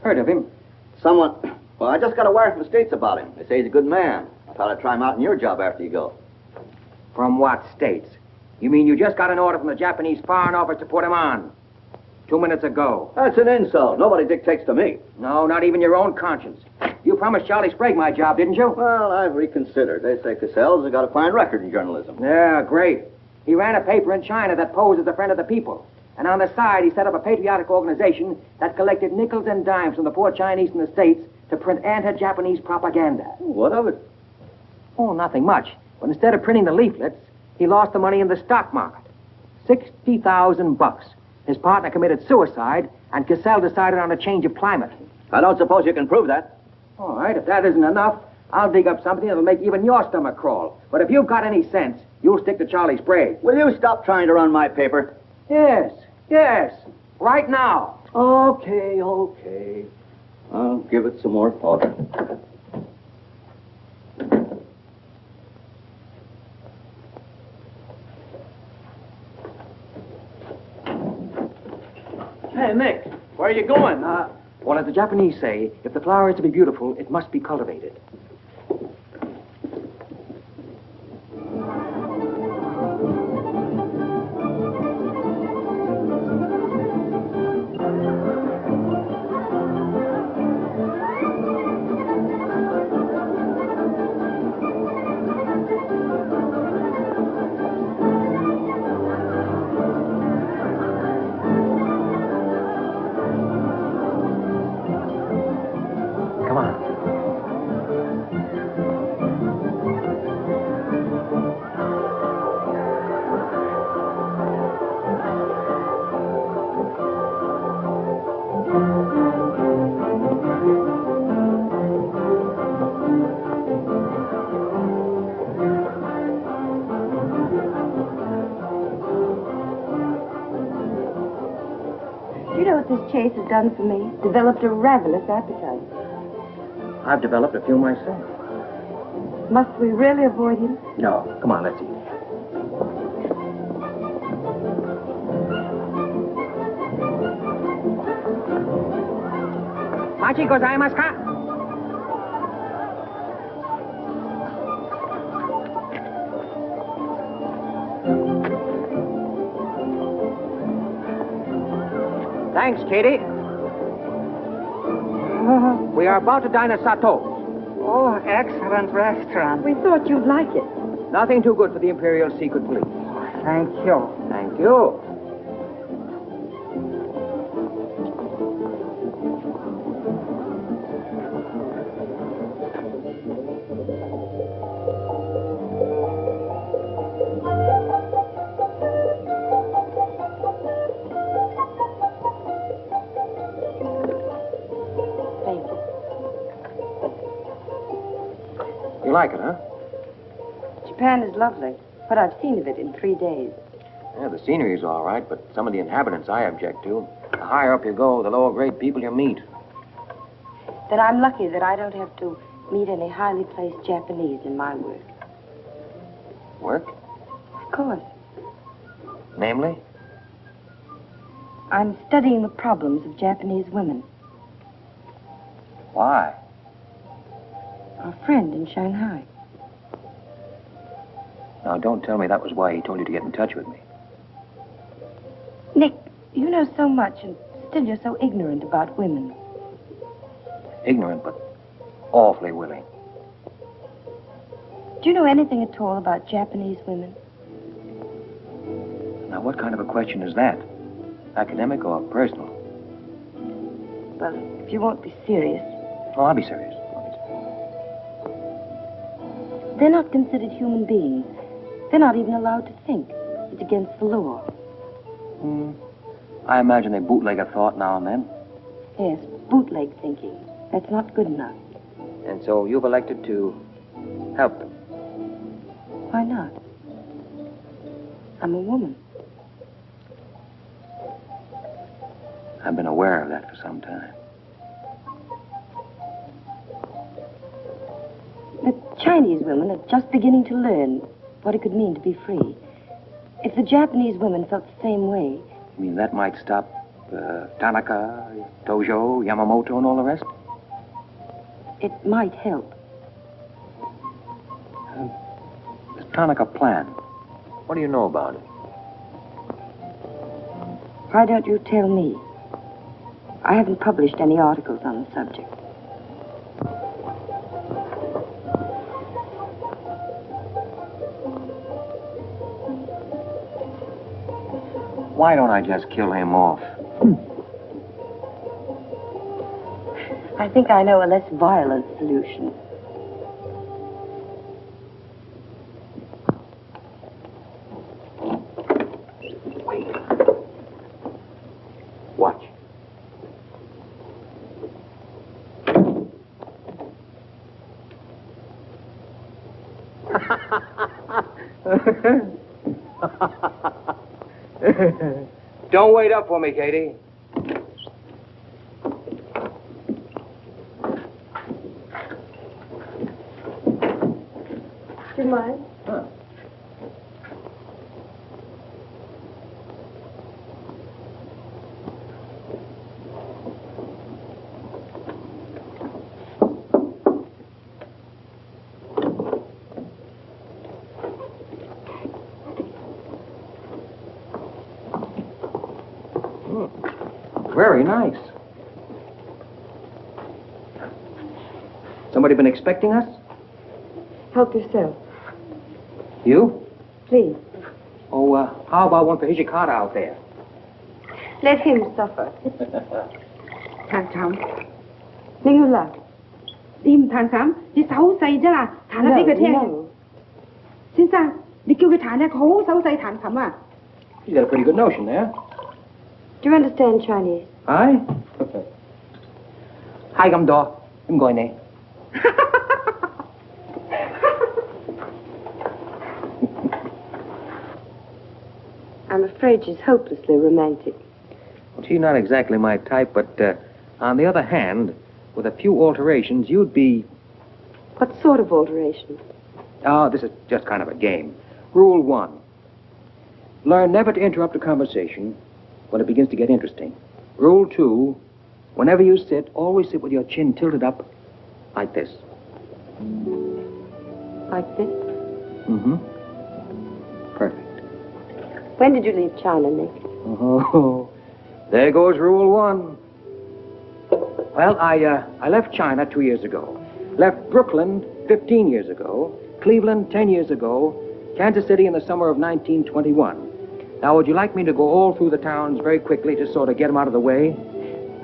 Heard of him. Well, I just got a wire from the States about him. They say he's a good man. I thought I'd try him out in your job after you go. From what states? You mean you just got an order from the Japanese Foreign Office to put him on? 2 minutes ago. That's an insult. Nobody dictates to me. No, not even your own conscience. You promised Charlie Sprague my job, didn't you? Well, I've reconsidered. They say Cassell's has got a fine record in journalism. Yeah, great. He ran a paper in China that posed as a friend of the people. And on the side, he set up a patriotic organization that collected nickels and dimes from the poor Chinese in the States to print anti-Japanese propaganda. What of it? Oh, nothing much. But instead of printing the leaflets, he lost the money in the stock market. $60,000. His partner committed suicide, and Cassell decided on a change of climate. I don't suppose you can prove that. All right, if that isn't enough, I'll dig up something that'll make even your stomach crawl. But if you've got any sense, you'll stick to Charlie Sprague. Will you stop trying to run my paper? Yes, yes. Right now. Okay. I'll give it some more thought. Hey, Nick, where are you going? Well, as the Japanese say, if the flower is to be beautiful, it must be cultivated. This chase has done for me. Developed a ravenous appetite. I've developed a few myself. Must we really avoid him? No, come on, let's eat. Machi gozaimasu ka? Thanks, Katie. We are about to dine at Sato's. Oh, excellent restaurant. We thought you'd like it. Nothing too good for the Imperial Secret Police. Thank you. Thank you. You like it, huh? Japan is lovely. What I've seen of it in 3 days. Yeah, the scenery's all right, but some of the inhabitants I object to. The higher up you go, the lower grade people you meet. Then I'm lucky that I don't have to meet any highly placed Japanese in my work. Work? Of course. Namely? I'm studying the problems of Japanese women. Why? A friend in Shanghai. Now, don't tell me that was why he told you to get in touch with me. Nick, you know so much, and still you're so ignorant about women. Ignorant, but awfully willing. Do you know anything at all about Japanese women? Now, what kind of a question is that? Academic or personal? Well, if you won't be serious. Oh, I'll be serious. They're not considered human beings. They're not even allowed to think. It's against the law. I imagine they bootleg a thought now and then. Yes, bootleg thinking. That's not good enough. And so you've elected to help them. Why not? I'm a woman. I've been aware of that for some time. The Chinese women are just beginning to learn what it could mean to be free. If the Japanese women felt the same way... You mean that might stop Tanaka, Tojo, Yamamoto, and all the rest? It might help. This Tanaka plan, what do you know about it? Why don't you tell me? I haven't published any articles on the subject. Why don't I just kill him off? I think I know a less violent solution. Watch. Don't wait up for me, Katie. Do you mind? Very nice. Somebody been expecting us? Help yourself. You? Please. Oh, how about one for Hijikata out there? Let him suffer. Thằng Thắm. Nên là tìm thằng Thắm đi xấu xay chứ là thằng nó biết cái theo. Xin sao? Đi kêu cái thằng này khổ xấu xay thằng Thắm à? You got a pretty good notion there. Do you understand Chinese? Aye? Hai găm đỏ. Em gọi nè. I'm afraid she's hopelessly romantic. Well, she's not exactly my type, but on the other hand, with a few alterations, you'd be... What sort of alterations? Oh, this is just kind of a game. Rule 1. Learn never to interrupt a conversation when it begins to get interesting. Rule 2. Whenever you sit, always sit with your chin tilted up like this. Like this? Mm-hmm. Perfect. When did you leave China, Nick? Oh, there goes Rule 1. Well, I left China 2 years ago. Left Brooklyn 15 years ago. Cleveland 10 years ago. Kansas City in the summer of 1921. Now, would you like me to go all through the towns very quickly to sort of get them out of the way?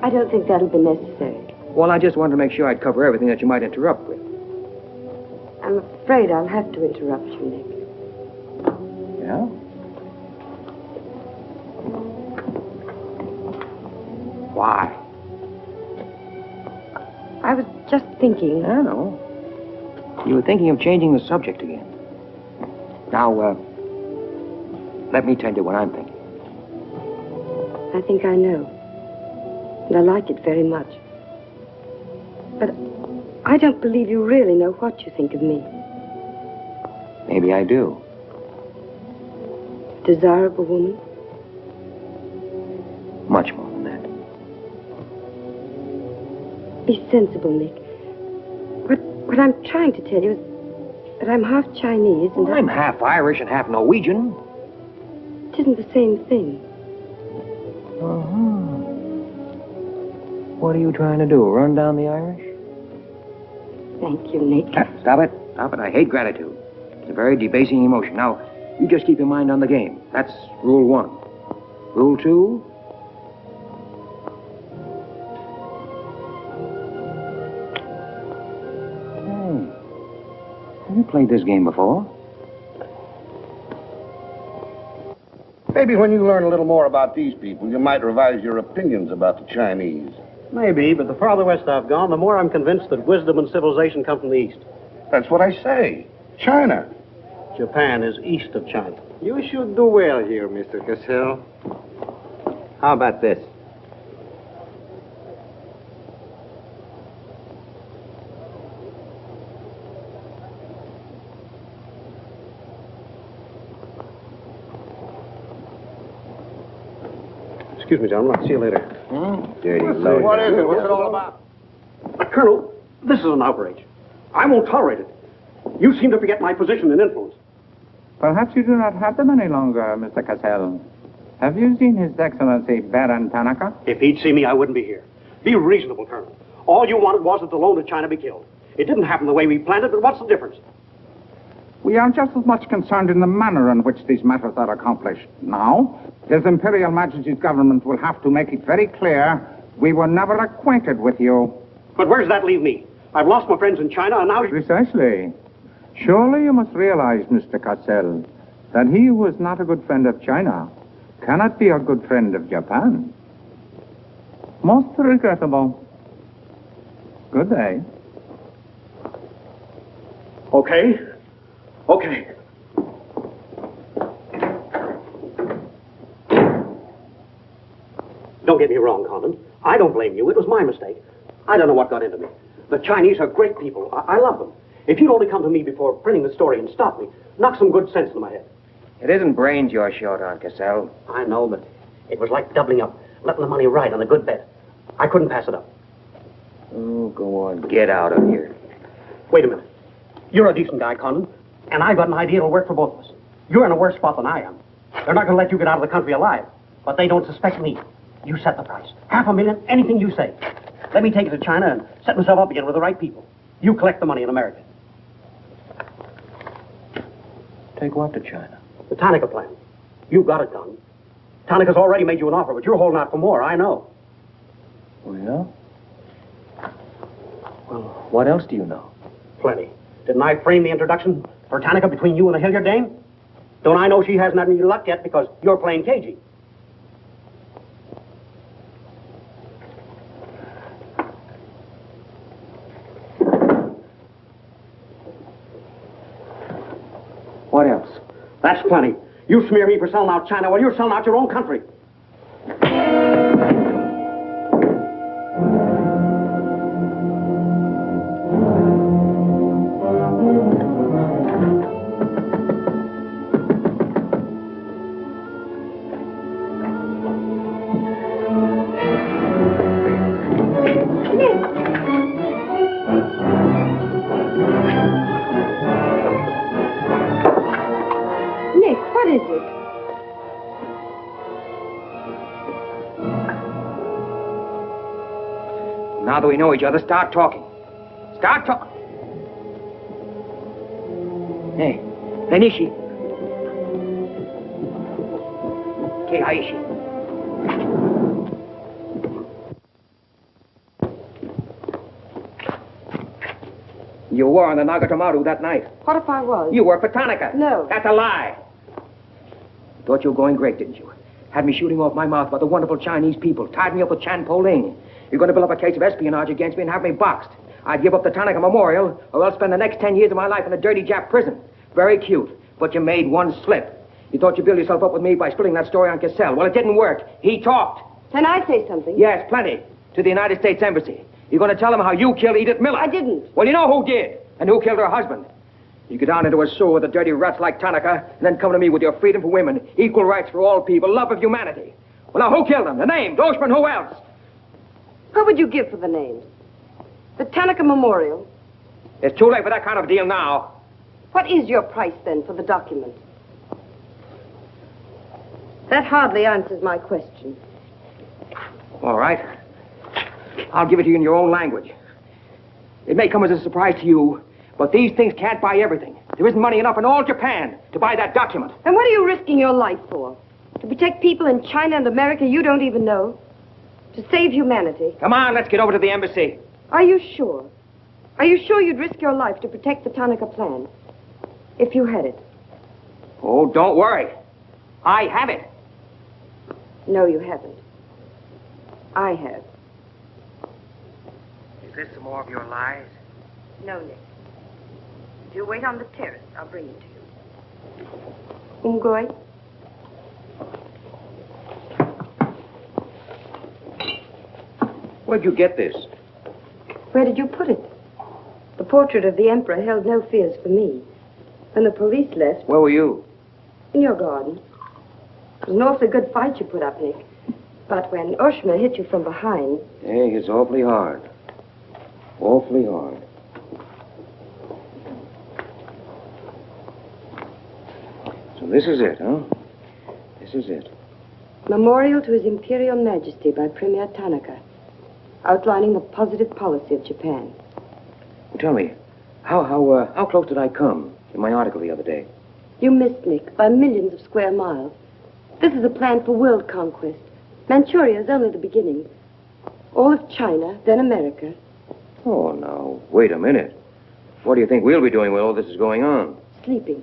I don't think that'll be necessary. Well, I just wanted to make sure I'd cover everything that you might interrupt with. I'm afraid I'll have to interrupt you, Nick. Yeah? Why? I was just thinking... I know. You were thinking of changing the subject again. Now, let me tell you what I'm thinking. I think I know. And I like it very much. But I don't believe you really know what you think of me. Maybe I do. Desirable woman? Much more than that. Be sensible, Nick. What I'm trying to tell you is that I'm half Chinese and... I'm half Irish and half Norwegian. It isn't the same thing. Uh-huh. What are you trying to do, run down the Irish? Thank you, Nick. Stop it. Stop it. I hate gratitude. It's a very debasing emotion. Now, you just keep your mind on the game. That's Rule 1. Rule 2... Have you played this game before? Maybe when you learn a little more about these people, you might revise your opinions about the Chinese. Maybe, but the farther west I've gone, the more I'm convinced that wisdom and civilization come from the east. That's what I say. China. Japan is east of China. You should do well here, Mr. Cassell. How about this? Excuse me, gentlemen. I'll see you later. Dirty So what is it? What's it all about? Colonel, this is an outrage. I won't tolerate it. You seem to forget my position and influence. Perhaps you do not have them any longer, Mr. Cassell. Have you seen His Excellency Baron Tanaka? If he'd see me, I wouldn't be here. Be reasonable, Colonel. All you wanted was that the loan to China be killed. It didn't happen the way we planned it, but what's the difference? We are just as much concerned in the manner in which these matters are accomplished. Now, His Imperial Majesty's government will have to make it very clear we were never acquainted with you. But where does that leave me? I've lost my friends in China, and now... Precisely. Surely you must realize, Mr. Cassell, that he who is not a good friend of China cannot be a good friend of Japan. Most regrettable. Good day. Okay. Okay. Don't get me wrong, Condon. I don't blame you. It was my mistake. I don't know what got into me. The Chinese are great people. I love them. If you'd only come to me before printing the story and stop me, knock some good sense into my head. It isn't brains you're short on, Cassell. I know, but it was like doubling up, letting the money ride on a good bet. I couldn't pass it up. Oh, go on. Get out of here. Wait a minute. You're a decent guy, Condon, and I've got an idea that'll work for both of us. You're in a worse spot than I am. They're not going to let you get out of the country alive, but they don't suspect me. You set the price. $500,000, anything you say. Let me take it to China and set myself up again with the right people. You collect the money in America. Take what to China? The Tanaka plan. You've got it done. Tanaka's already made you an offer, but you're holding out for more, I know. Oh, yeah? Well, what else do you know? Plenty. Didn't I frame the introduction for Tanaka between you and the Hilliard dame? Don't I know she hasn't had any luck yet because you're playing cagey? What else? That's plenty. You smear me for selling out China while you're selling out your own country. Now that we know each other, start talking. Start talking. Hey, Nanishi. Keiaishi. You were on the Nagatomaru that night. What if I was? You worked for Tanaka. No. That's a lie. Thought you were going great, didn't you? Had me shooting off my mouth about the wonderful Chinese people. Tied me up with Chan Po-Ling. You're going to build up a case of espionage against me and have me boxed. I'd give up the Tanaka Memorial, or else spend the next 10 years of my life in a dirty Jap prison. Very cute, but you made one slip. You thought you'd build yourself up with me by spilling that story on Cassell. Well, it didn't work. He talked. Can I say something? Yes, plenty. To the United States Embassy. You're going to tell them how you killed Edith Miller. I didn't. Well, you know who did, and who killed her husband. You go down into a sewer with the dirty rats like Tanaka, and then come to me with your freedom for women, equal rights for all people, love of humanity. Well, now, who killed them? The name, Doshman, who else? What would you give for the names? The Tanaka Memorial. It's too late for that kind of deal now. What is your price, then, for the document? That hardly answers my question. All right. I'll give it to you in your own language. It may come as a surprise to you, but these things can't buy everything. There isn't money enough in all Japan to buy that document. And what are you risking your life for? To protect people in China and America you don't even know? To save humanity? Come on, let's get over to the embassy. Are you sure? Are you sure you'd risk your life to protect the Tanaka plan? If you had it? Oh, don't worry. I have it. No, you haven't. I have. Is this some more of your lies? No, Nick. If you wait on the terrace, I'll bring it to you. Umgoy? Where'd you get this? Where did you put it? The portrait of the Emperor held no fears for me. When the police left... Where were you? In your garden. It was an awfully good fight you put up, Nick. But when Oshima hit you from behind... Hey, it's awfully hard. Awfully hard. So this is it, huh? This is it. Memorial to His Imperial Majesty by Premier Tanaka, outlining the positive policy of Japan. Well, tell me, how close did I come? in my article the other day. You missed, Nick, by millions of square miles. This is a plan for world conquest. Manchuria is only the beginning. All of China, then America. Oh, now, wait a minute. What do you think we'll be doing while all this is going on? Sleeping.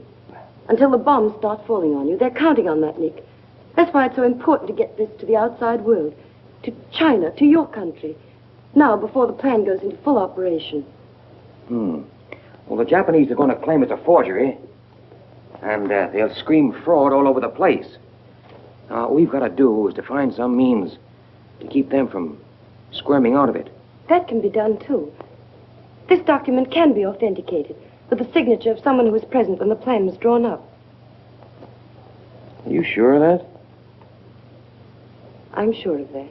Until the bombs start falling on you. They're counting on that, Nick. That's why it's so important to get this to the outside world. To China, to your country. Now, before the plan goes into full operation. Well, the Japanese are going to claim it's a forgery. And they'll scream fraud all over the place. Now, all we've got to do is to find some means to keep them from squirming out of it. That can be done, too. This document can be authenticated with the signature of someone who was present when the plan was drawn up. Are you sure of that? I'm sure of that.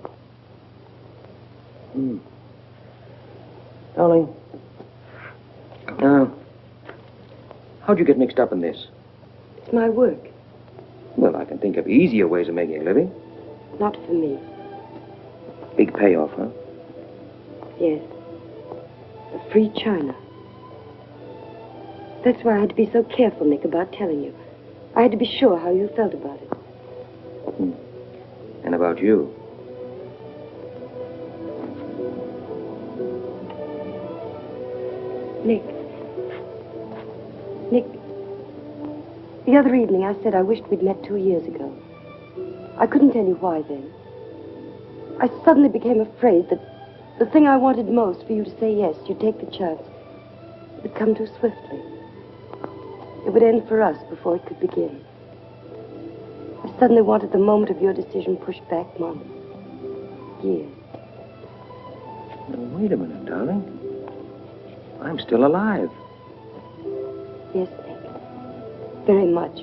Darling, how'd you get mixed up in this? It's my work. Well, I can think of easier ways of making a living. Not for me. Big payoff, huh? Yes. A free China. That's why I had to be so careful, Nick, about telling you. I had to be sure how you felt about it. And about you. Nick. Nick, the other evening I said I wished we'd met 2 years ago. I couldn't tell you why then. I suddenly became afraid that the thing I wanted most for you to say yes, you'd take the chance, would come too swiftly. It would end for us before it could begin. I suddenly wanted the moment of your decision pushed back months, years. Now, wait a minute, darling. I'm still alive. Yes, Nick. Very much.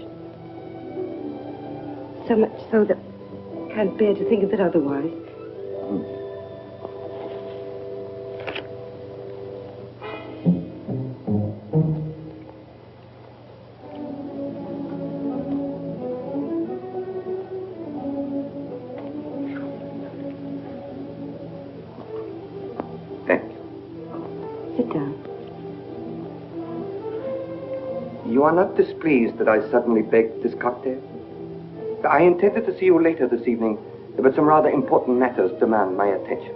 So much so that I can't bear to think of it otherwise. Sit down. You are not displeased that I suddenly begged this cocktail? I intended to see you later this evening, but some rather important matters demand my attention.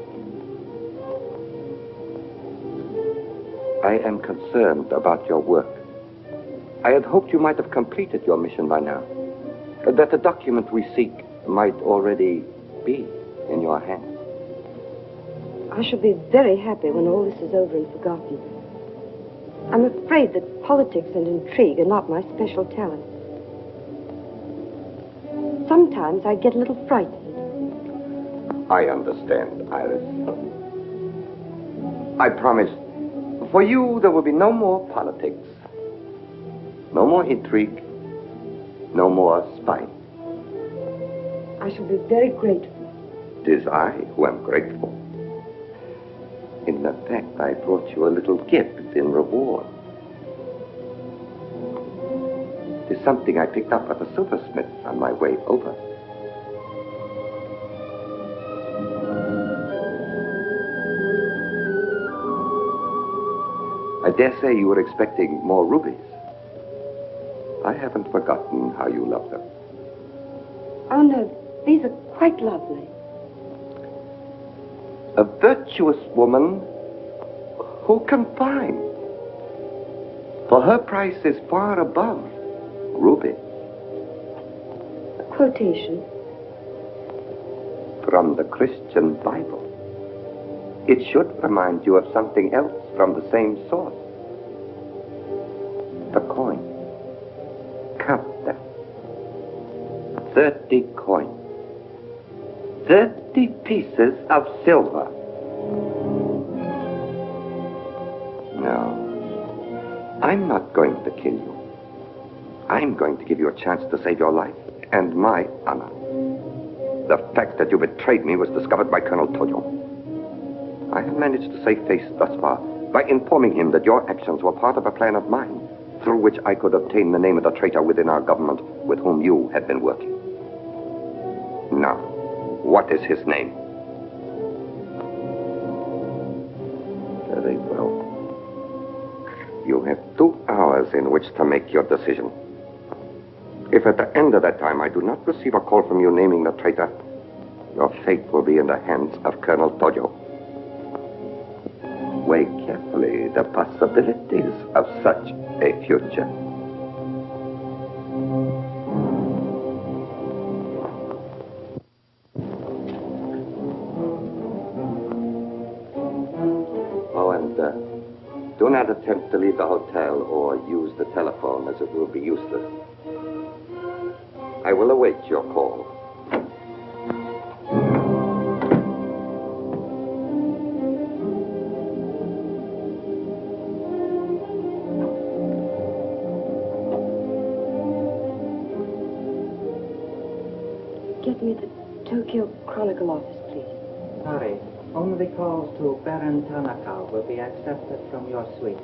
I am concerned about your work. I had hoped you might have completed your mission by now, that the document we seek might already be in your hands. I shall be very happy when all this is over and forgotten. I'm afraid that politics and intrigue are not my special talent. Sometimes I get a little frightened. I understand, Iris. I promise, for you there will be no more politics, no more intrigue, no more spying. I shall be very grateful. It is I who am grateful. In fact, I brought you a little gift in reward. It is something I picked up at the silversmith on my way over. I dare say you were expecting more rubies. I haven't forgotten how you love them. Oh, no, these are quite lovely. A virtuous woman who can find. For her price is far above ruby. A quotation. From the Christian Bible. It should remind you of something else from the same source. The coin. Count them. 30 coins. 30 pieces of silver. No, I'm not going to kill you. I'm going to give you a chance to save your life and my honor. The fact that you betrayed me was discovered by Colonel Tojo. I have managed to save face thus far by informing him that your actions were part of a plan of mine, through which I could obtain the name of the traitor within our government with whom you had been working. Now, what is his name? Very well. You have 2 hours hours in which to make your decision. If at the end of that time I do not receive a call from you naming the traitor, your fate will be in the hands of Colonel Tojo. Weigh carefully the possibilities of such a future. Oh, and do not attempt to leave the hotel or use the telephone, as it will be useless. I will await your call. Get me the Tokyo Chronicle office, please. Sorry, only calls to Baron Tanaka will be accepted from your suite.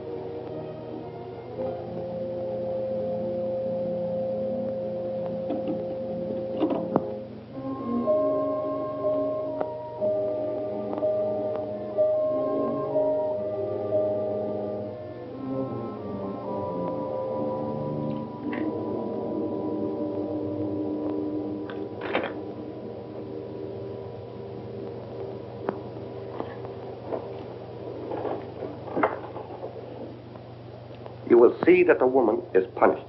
You will see that the woman is punished.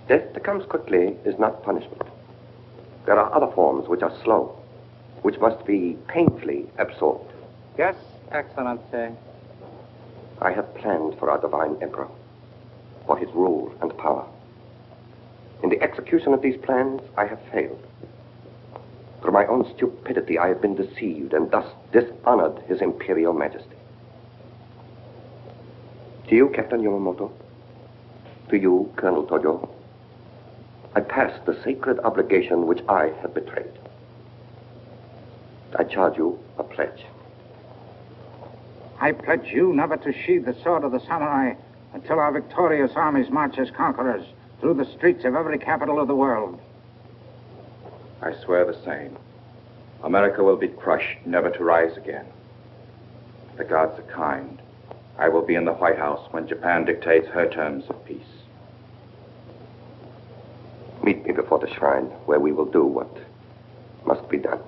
Death that comes quickly is not punishment. There are other forms which are slow, which must be painfully absorbed. Yes, Excellency. I have planned for our divine emperor, for his rule and power. In the execution of these plans, I have failed. Through my own stupidity, I have been deceived and thus dishonored his imperial majesty. To you, Captain Yamamoto, to you, Colonel Tojo, I pass the sacred obligation which I have betrayed. I charge you a pledge. I pledge you never to sheathe the sword of the samurai until our victorious armies march as conquerors through the streets of every capital of the world. I swear the same. America will be crushed, never to rise again. The gods are kind. I will be in the White House when Japan dictates her terms of peace. Meet me before the shrine, where we will do what must be done.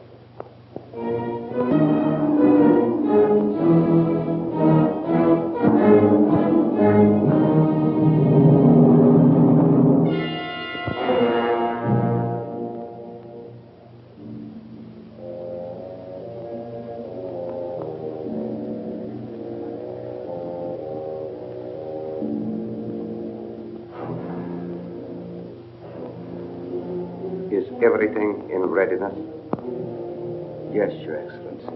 Is everything in readiness? Yes, Your Excellency.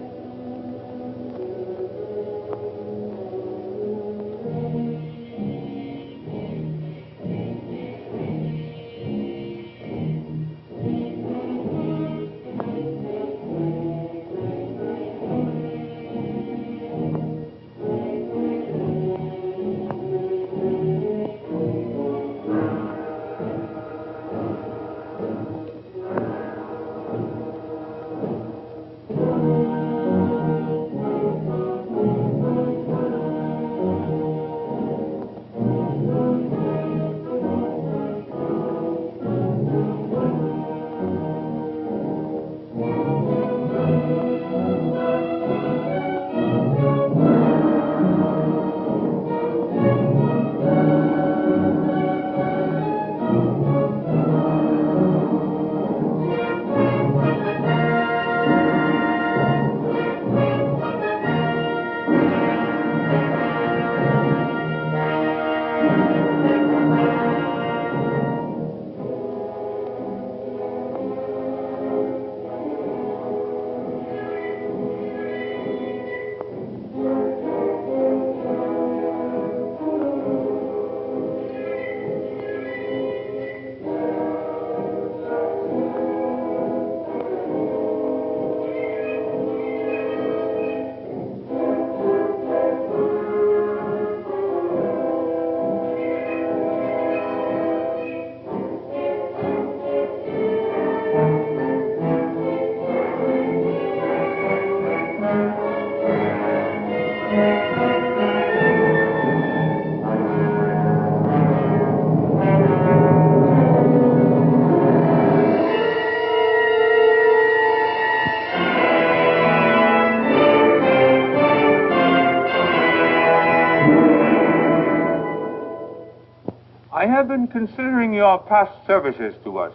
have been considering your past services to us.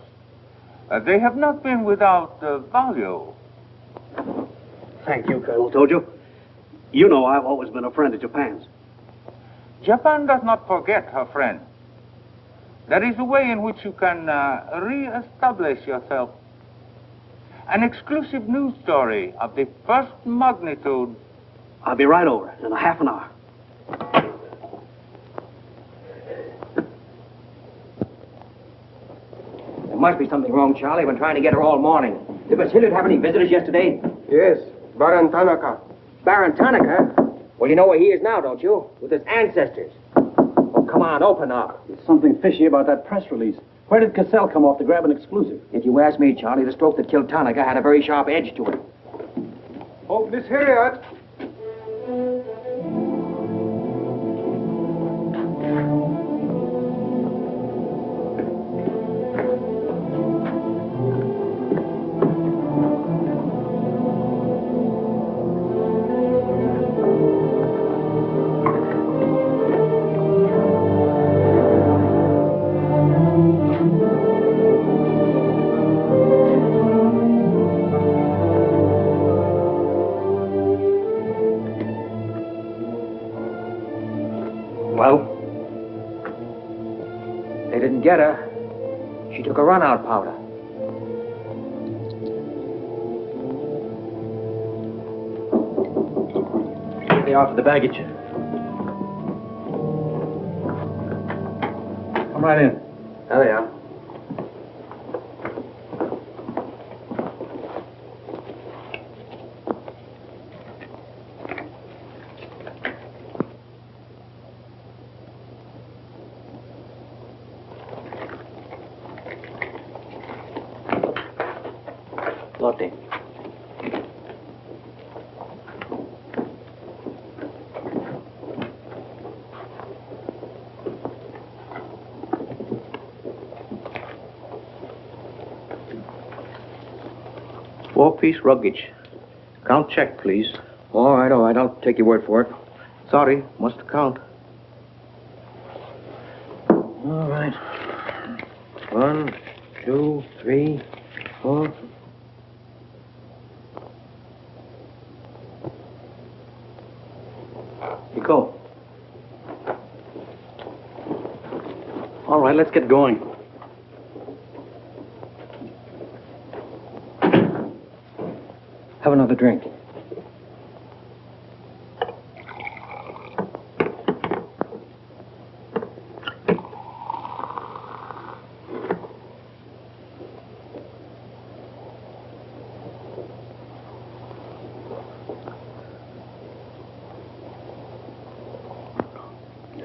They have not been without value. Thank you, Colonel Tojo. You know I've always been a friend of Japan's. Japan does not forget her friend. There is a way in which you can re-establish yourself. An exclusive news story of the first magnitude. I'll be right over in a half an hour. There must be something wrong, Charlie. I've been trying to get her all morning. Did Miss Hilliard have any visitors yesterday? Yes, Baron Tanaka. Baron Tanaka? Well, you know where he is now, don't you? With his ancestors. Oh, come on, open up. There's something fishy about that press release. Where did Cassell come off to grab an exclusive? If you ask me, Charlie, the stroke that killed Tanaka had a very sharp edge to it. Oh, Miss Hilliard. Get her. She took a run-out powder. They are for the baggage. Come right in. There they are. Lotte. Four-piece luggage. Count check, please. All right, I'll take your word for it. Sorry, must count. All right. 1, 2, 3, 4. Go. All right, let's get going. Have another drink.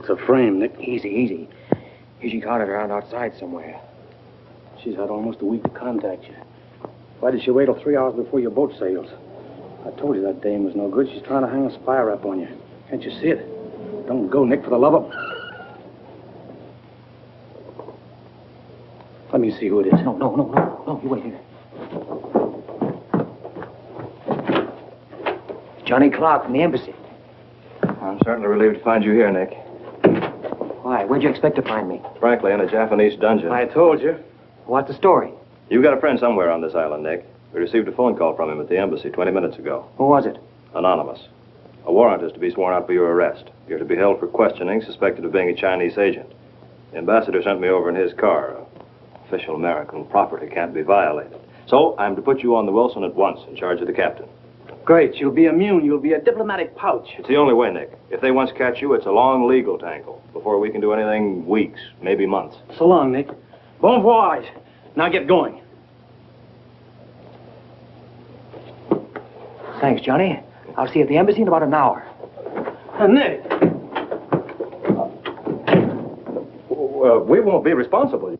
A frame, Nick. Easy. She caught it around outside somewhere. She's had almost a week to contact you. Why did she wait till 3 hours before your boat sails? I told you that dame was no good. She's trying to hang a spy rap on you. Can't you see it? Don't go, Nick, for the love of... Let me see who it is. No, you wait here. Johnny Clark from the embassy. I'm certainly relieved to find you here, Nick. Why? Where'd you expect to find me? Frankly, in a Japanese dungeon. I told you. What's the story? You've got a friend somewhere on this island, Nick. We received a phone call from him at the embassy 20 minutes ago. Who was it? Anonymous. A warrant is to be sworn out for your arrest. You're to be held for questioning, suspected of being a Chinese agent. The ambassador sent me over in his car. Official American property can't be violated. So I'm to put you on the Wilson at once in charge of the captain. Great. You'll be immune. You'll be a diplomatic pouch. It's the only way, Nick. If they once catch you, it's a long legal tangle. Before we can do anything, weeks, maybe months. So long, Nick. Bon voyage. Now get going. Thanks, Johnny. I'll see you at the embassy in about an hour. Nick! Well, we won't be responsible.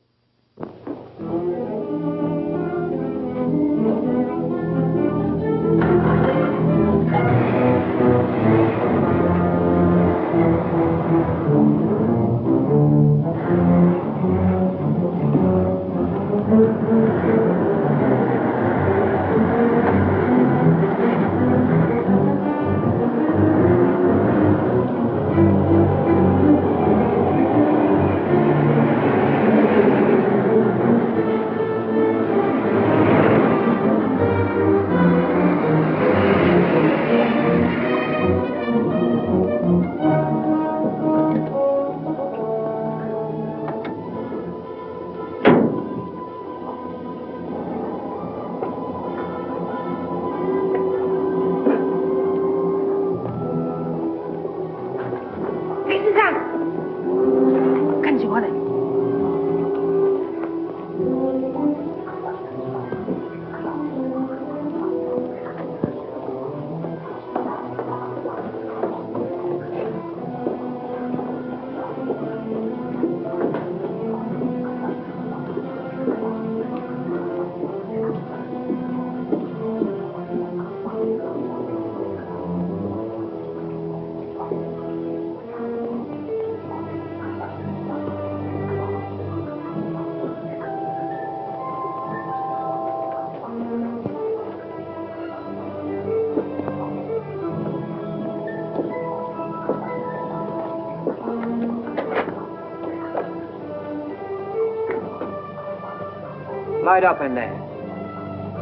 Light up in there.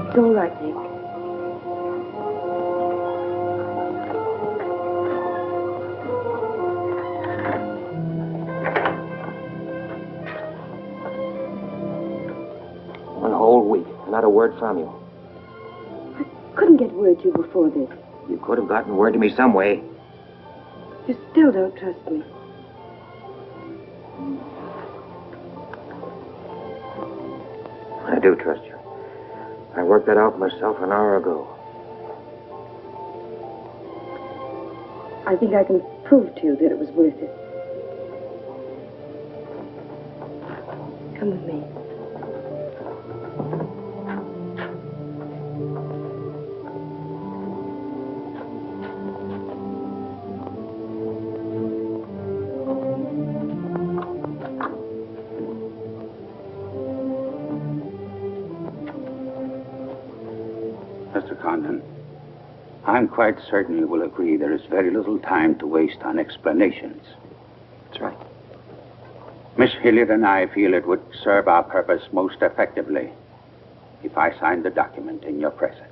It's all right, Nick. One whole week. Not a word from you. Couldn't get word to you before this. You could have gotten word to me some way. You still don't trust me. I do trust you. I worked that out myself an hour ago. I think I can prove to you that it was worth it. Come with me. Mr. Condon, I'm quite certain you will agree there is very little time to waste on explanations. That's right. Miss Hilliard and I feel it would serve our purpose most effectively if I signed the document in your presence.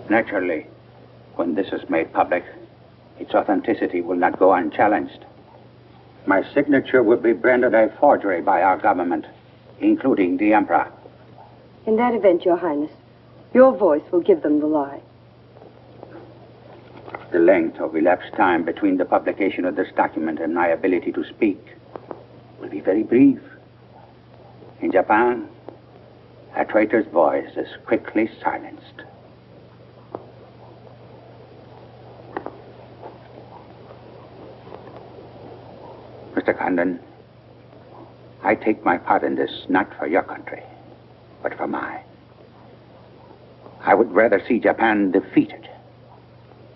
Naturally, when this is made public, its authenticity will not go unchallenged. My signature would be branded a forgery by our government, including the Emperor. In that event, Your Highness, your voice will give them the lie. The length of elapsed time between the publication of this document and my ability to speak will be very brief. In Japan, a traitor's voice is quickly silenced. Mr. Condon, I take my part in this not for your country, but for mine. I would rather see Japan defeated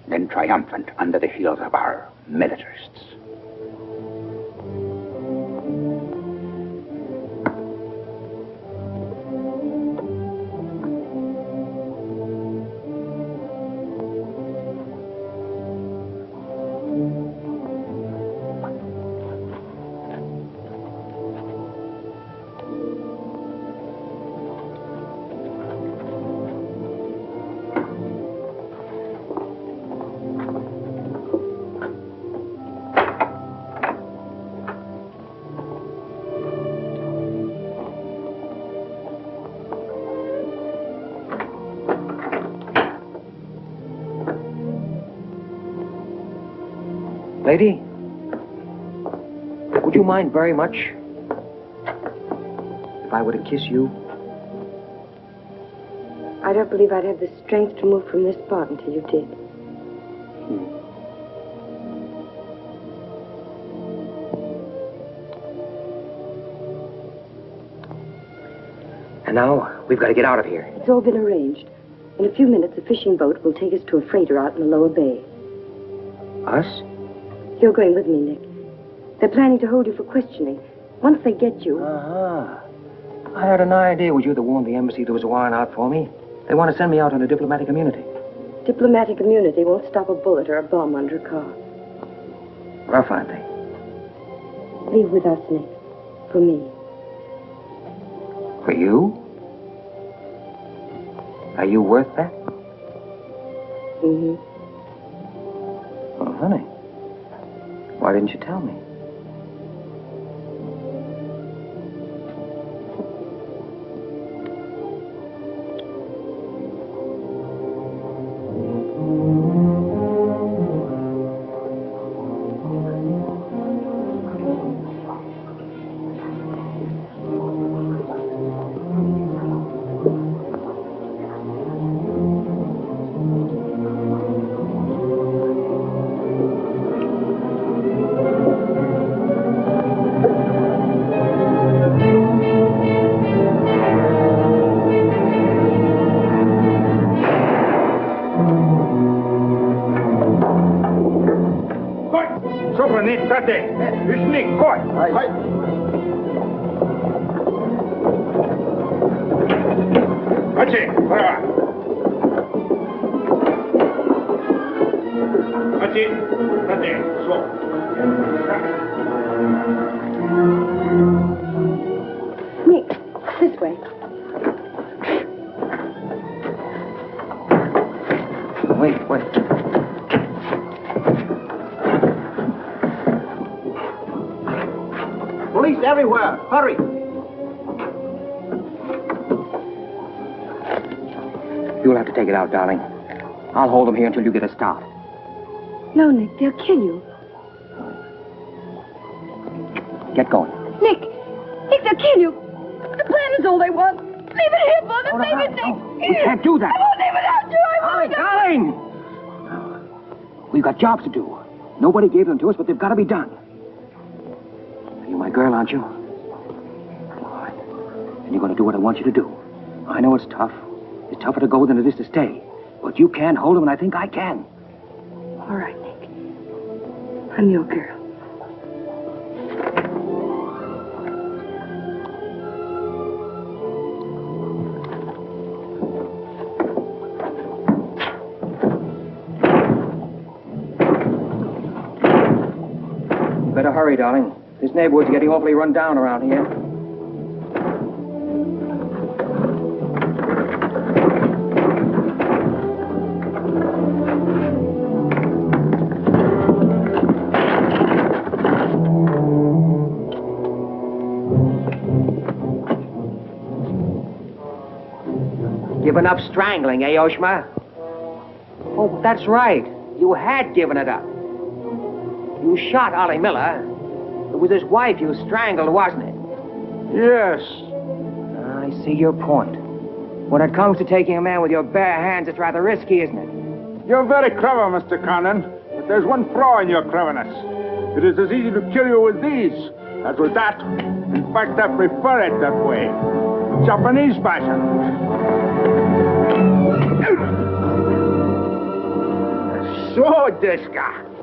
than triumphant under the heels of our militarists. Lady, would you mind very much if I were to kiss you? I don't believe I'd have the strength to move from this spot until you did. And now, we've got to get out of here. It's all been arranged. In a few minutes, a fishing boat will take us to a freighter out in the lower bay. Us? You're going with me, Nick. They're planning to hold you for questioning. Once they get you... Uh-huh. I had an idea it was you that warned the embassy there was a warrant out for me. They want to send me out on a diplomatic immunity. Diplomatic immunity won't stop a bullet or a bomb under a car. Rough, aren't they? Leave with us, Nick. For me. For you? Are you worth that? Mm-hmm. Oh, honey. Why didn't you tell me? Hachi, Nick, this way. Wait. Police everywhere. Hurry. You'll have to take it out, darling. I'll hold them here until you get a stop. No, Nick, they'll kill you. Get going. Nick, they'll kill you. The plan is all they want. Leave it here, Mother. Leave it, Nick. We can't do that. I won't leave without you. I won't. Darling! We've got jobs to do. Nobody gave them to us, but they've got to be done. You're my girl, aren't you? All right. And you're going to do what I want you to do. I know it's tough. It's tougher to go than it is to stay. But you can hold them, and I think I can. All right, Nick. I'm your girl. Better hurry, darling. This neighborhood's getting awfully run down around here. Given up strangling, eh, Oshma? Oh, that's right. You had given it up. You shot Ollie Miller. It was his wife you strangled, wasn't it? Yes. I see your point. When it comes to taking a man with your bare hands, it's rather risky, isn't it? You're very clever, Mr. Condon, but there's one flaw in your cleverness. It is as easy to kill you with these as with that. In fact, I prefer it that way. Japanese fashion. So, Deska.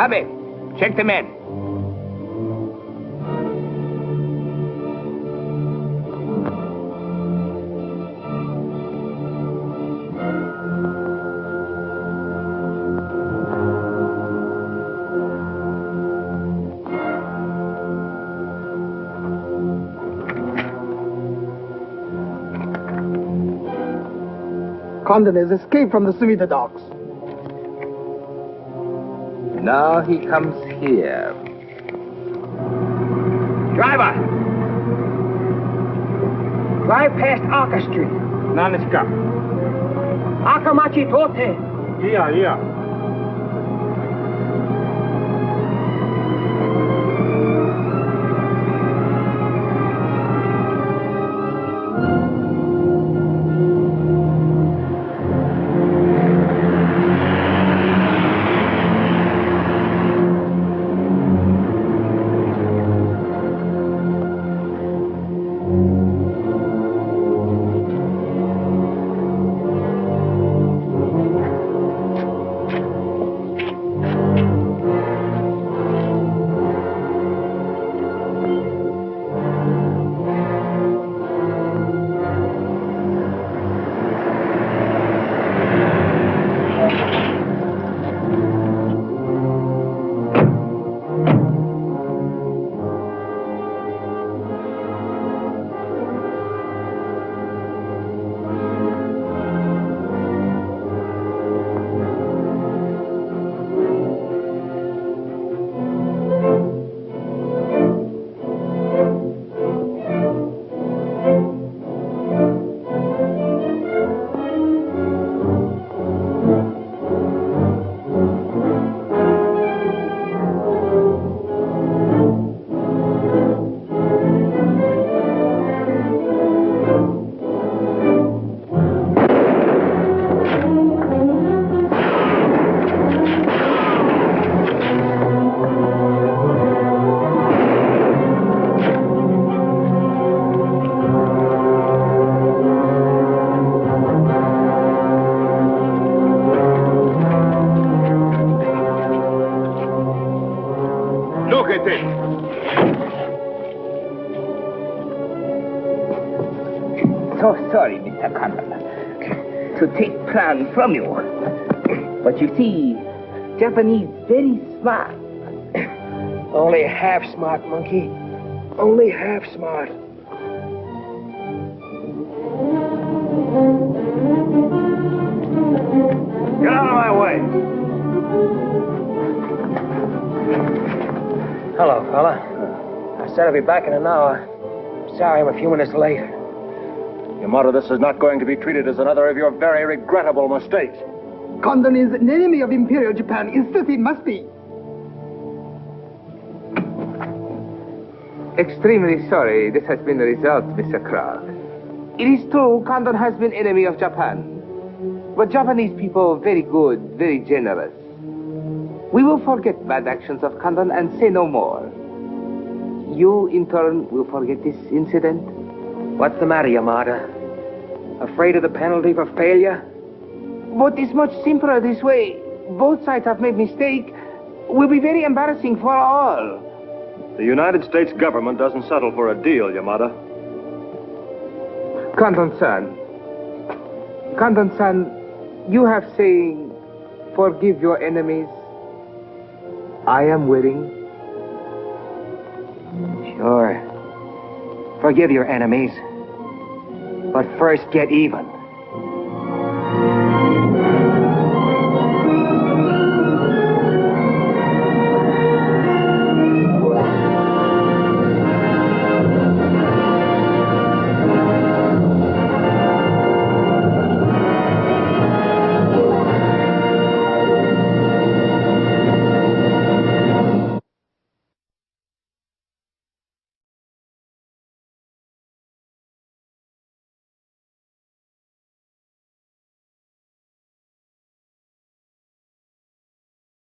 Abe, check the men. Condon has escaped from the Sumida docks. Now he comes here. Driver! Drive past Arca Street. Now let's go. Akamachi Tote. Yeah. So sorry, Mr. Condon, to take plan from you. But you see, Japanese very smart. Only half smart, monkey. Only half smart. Get out of my way. Hello, fella. I said I'd be back in an hour. Sorry I'm a few minutes late. Yamato, this is not going to be treated as another of your very regrettable mistakes. Condon is an enemy of Imperial Japan. Insist it must be. Extremely sorry this has been the result, Mr. Clark. It is true Condon has been enemy of Japan. But Japanese people very good, very generous. We will forget bad actions of Condon and say no more. You, in turn, will forget this incident? What's the matter, Yamada? Afraid of the penalty for failure? But it's much simpler this way. Both sides have made mistake. Will be very embarrassing for all. The United States government doesn't settle for a deal, Yamada. Condon-san, you have saying, forgive your enemies. I am willing. Sure. Forgive your enemies. But first get even.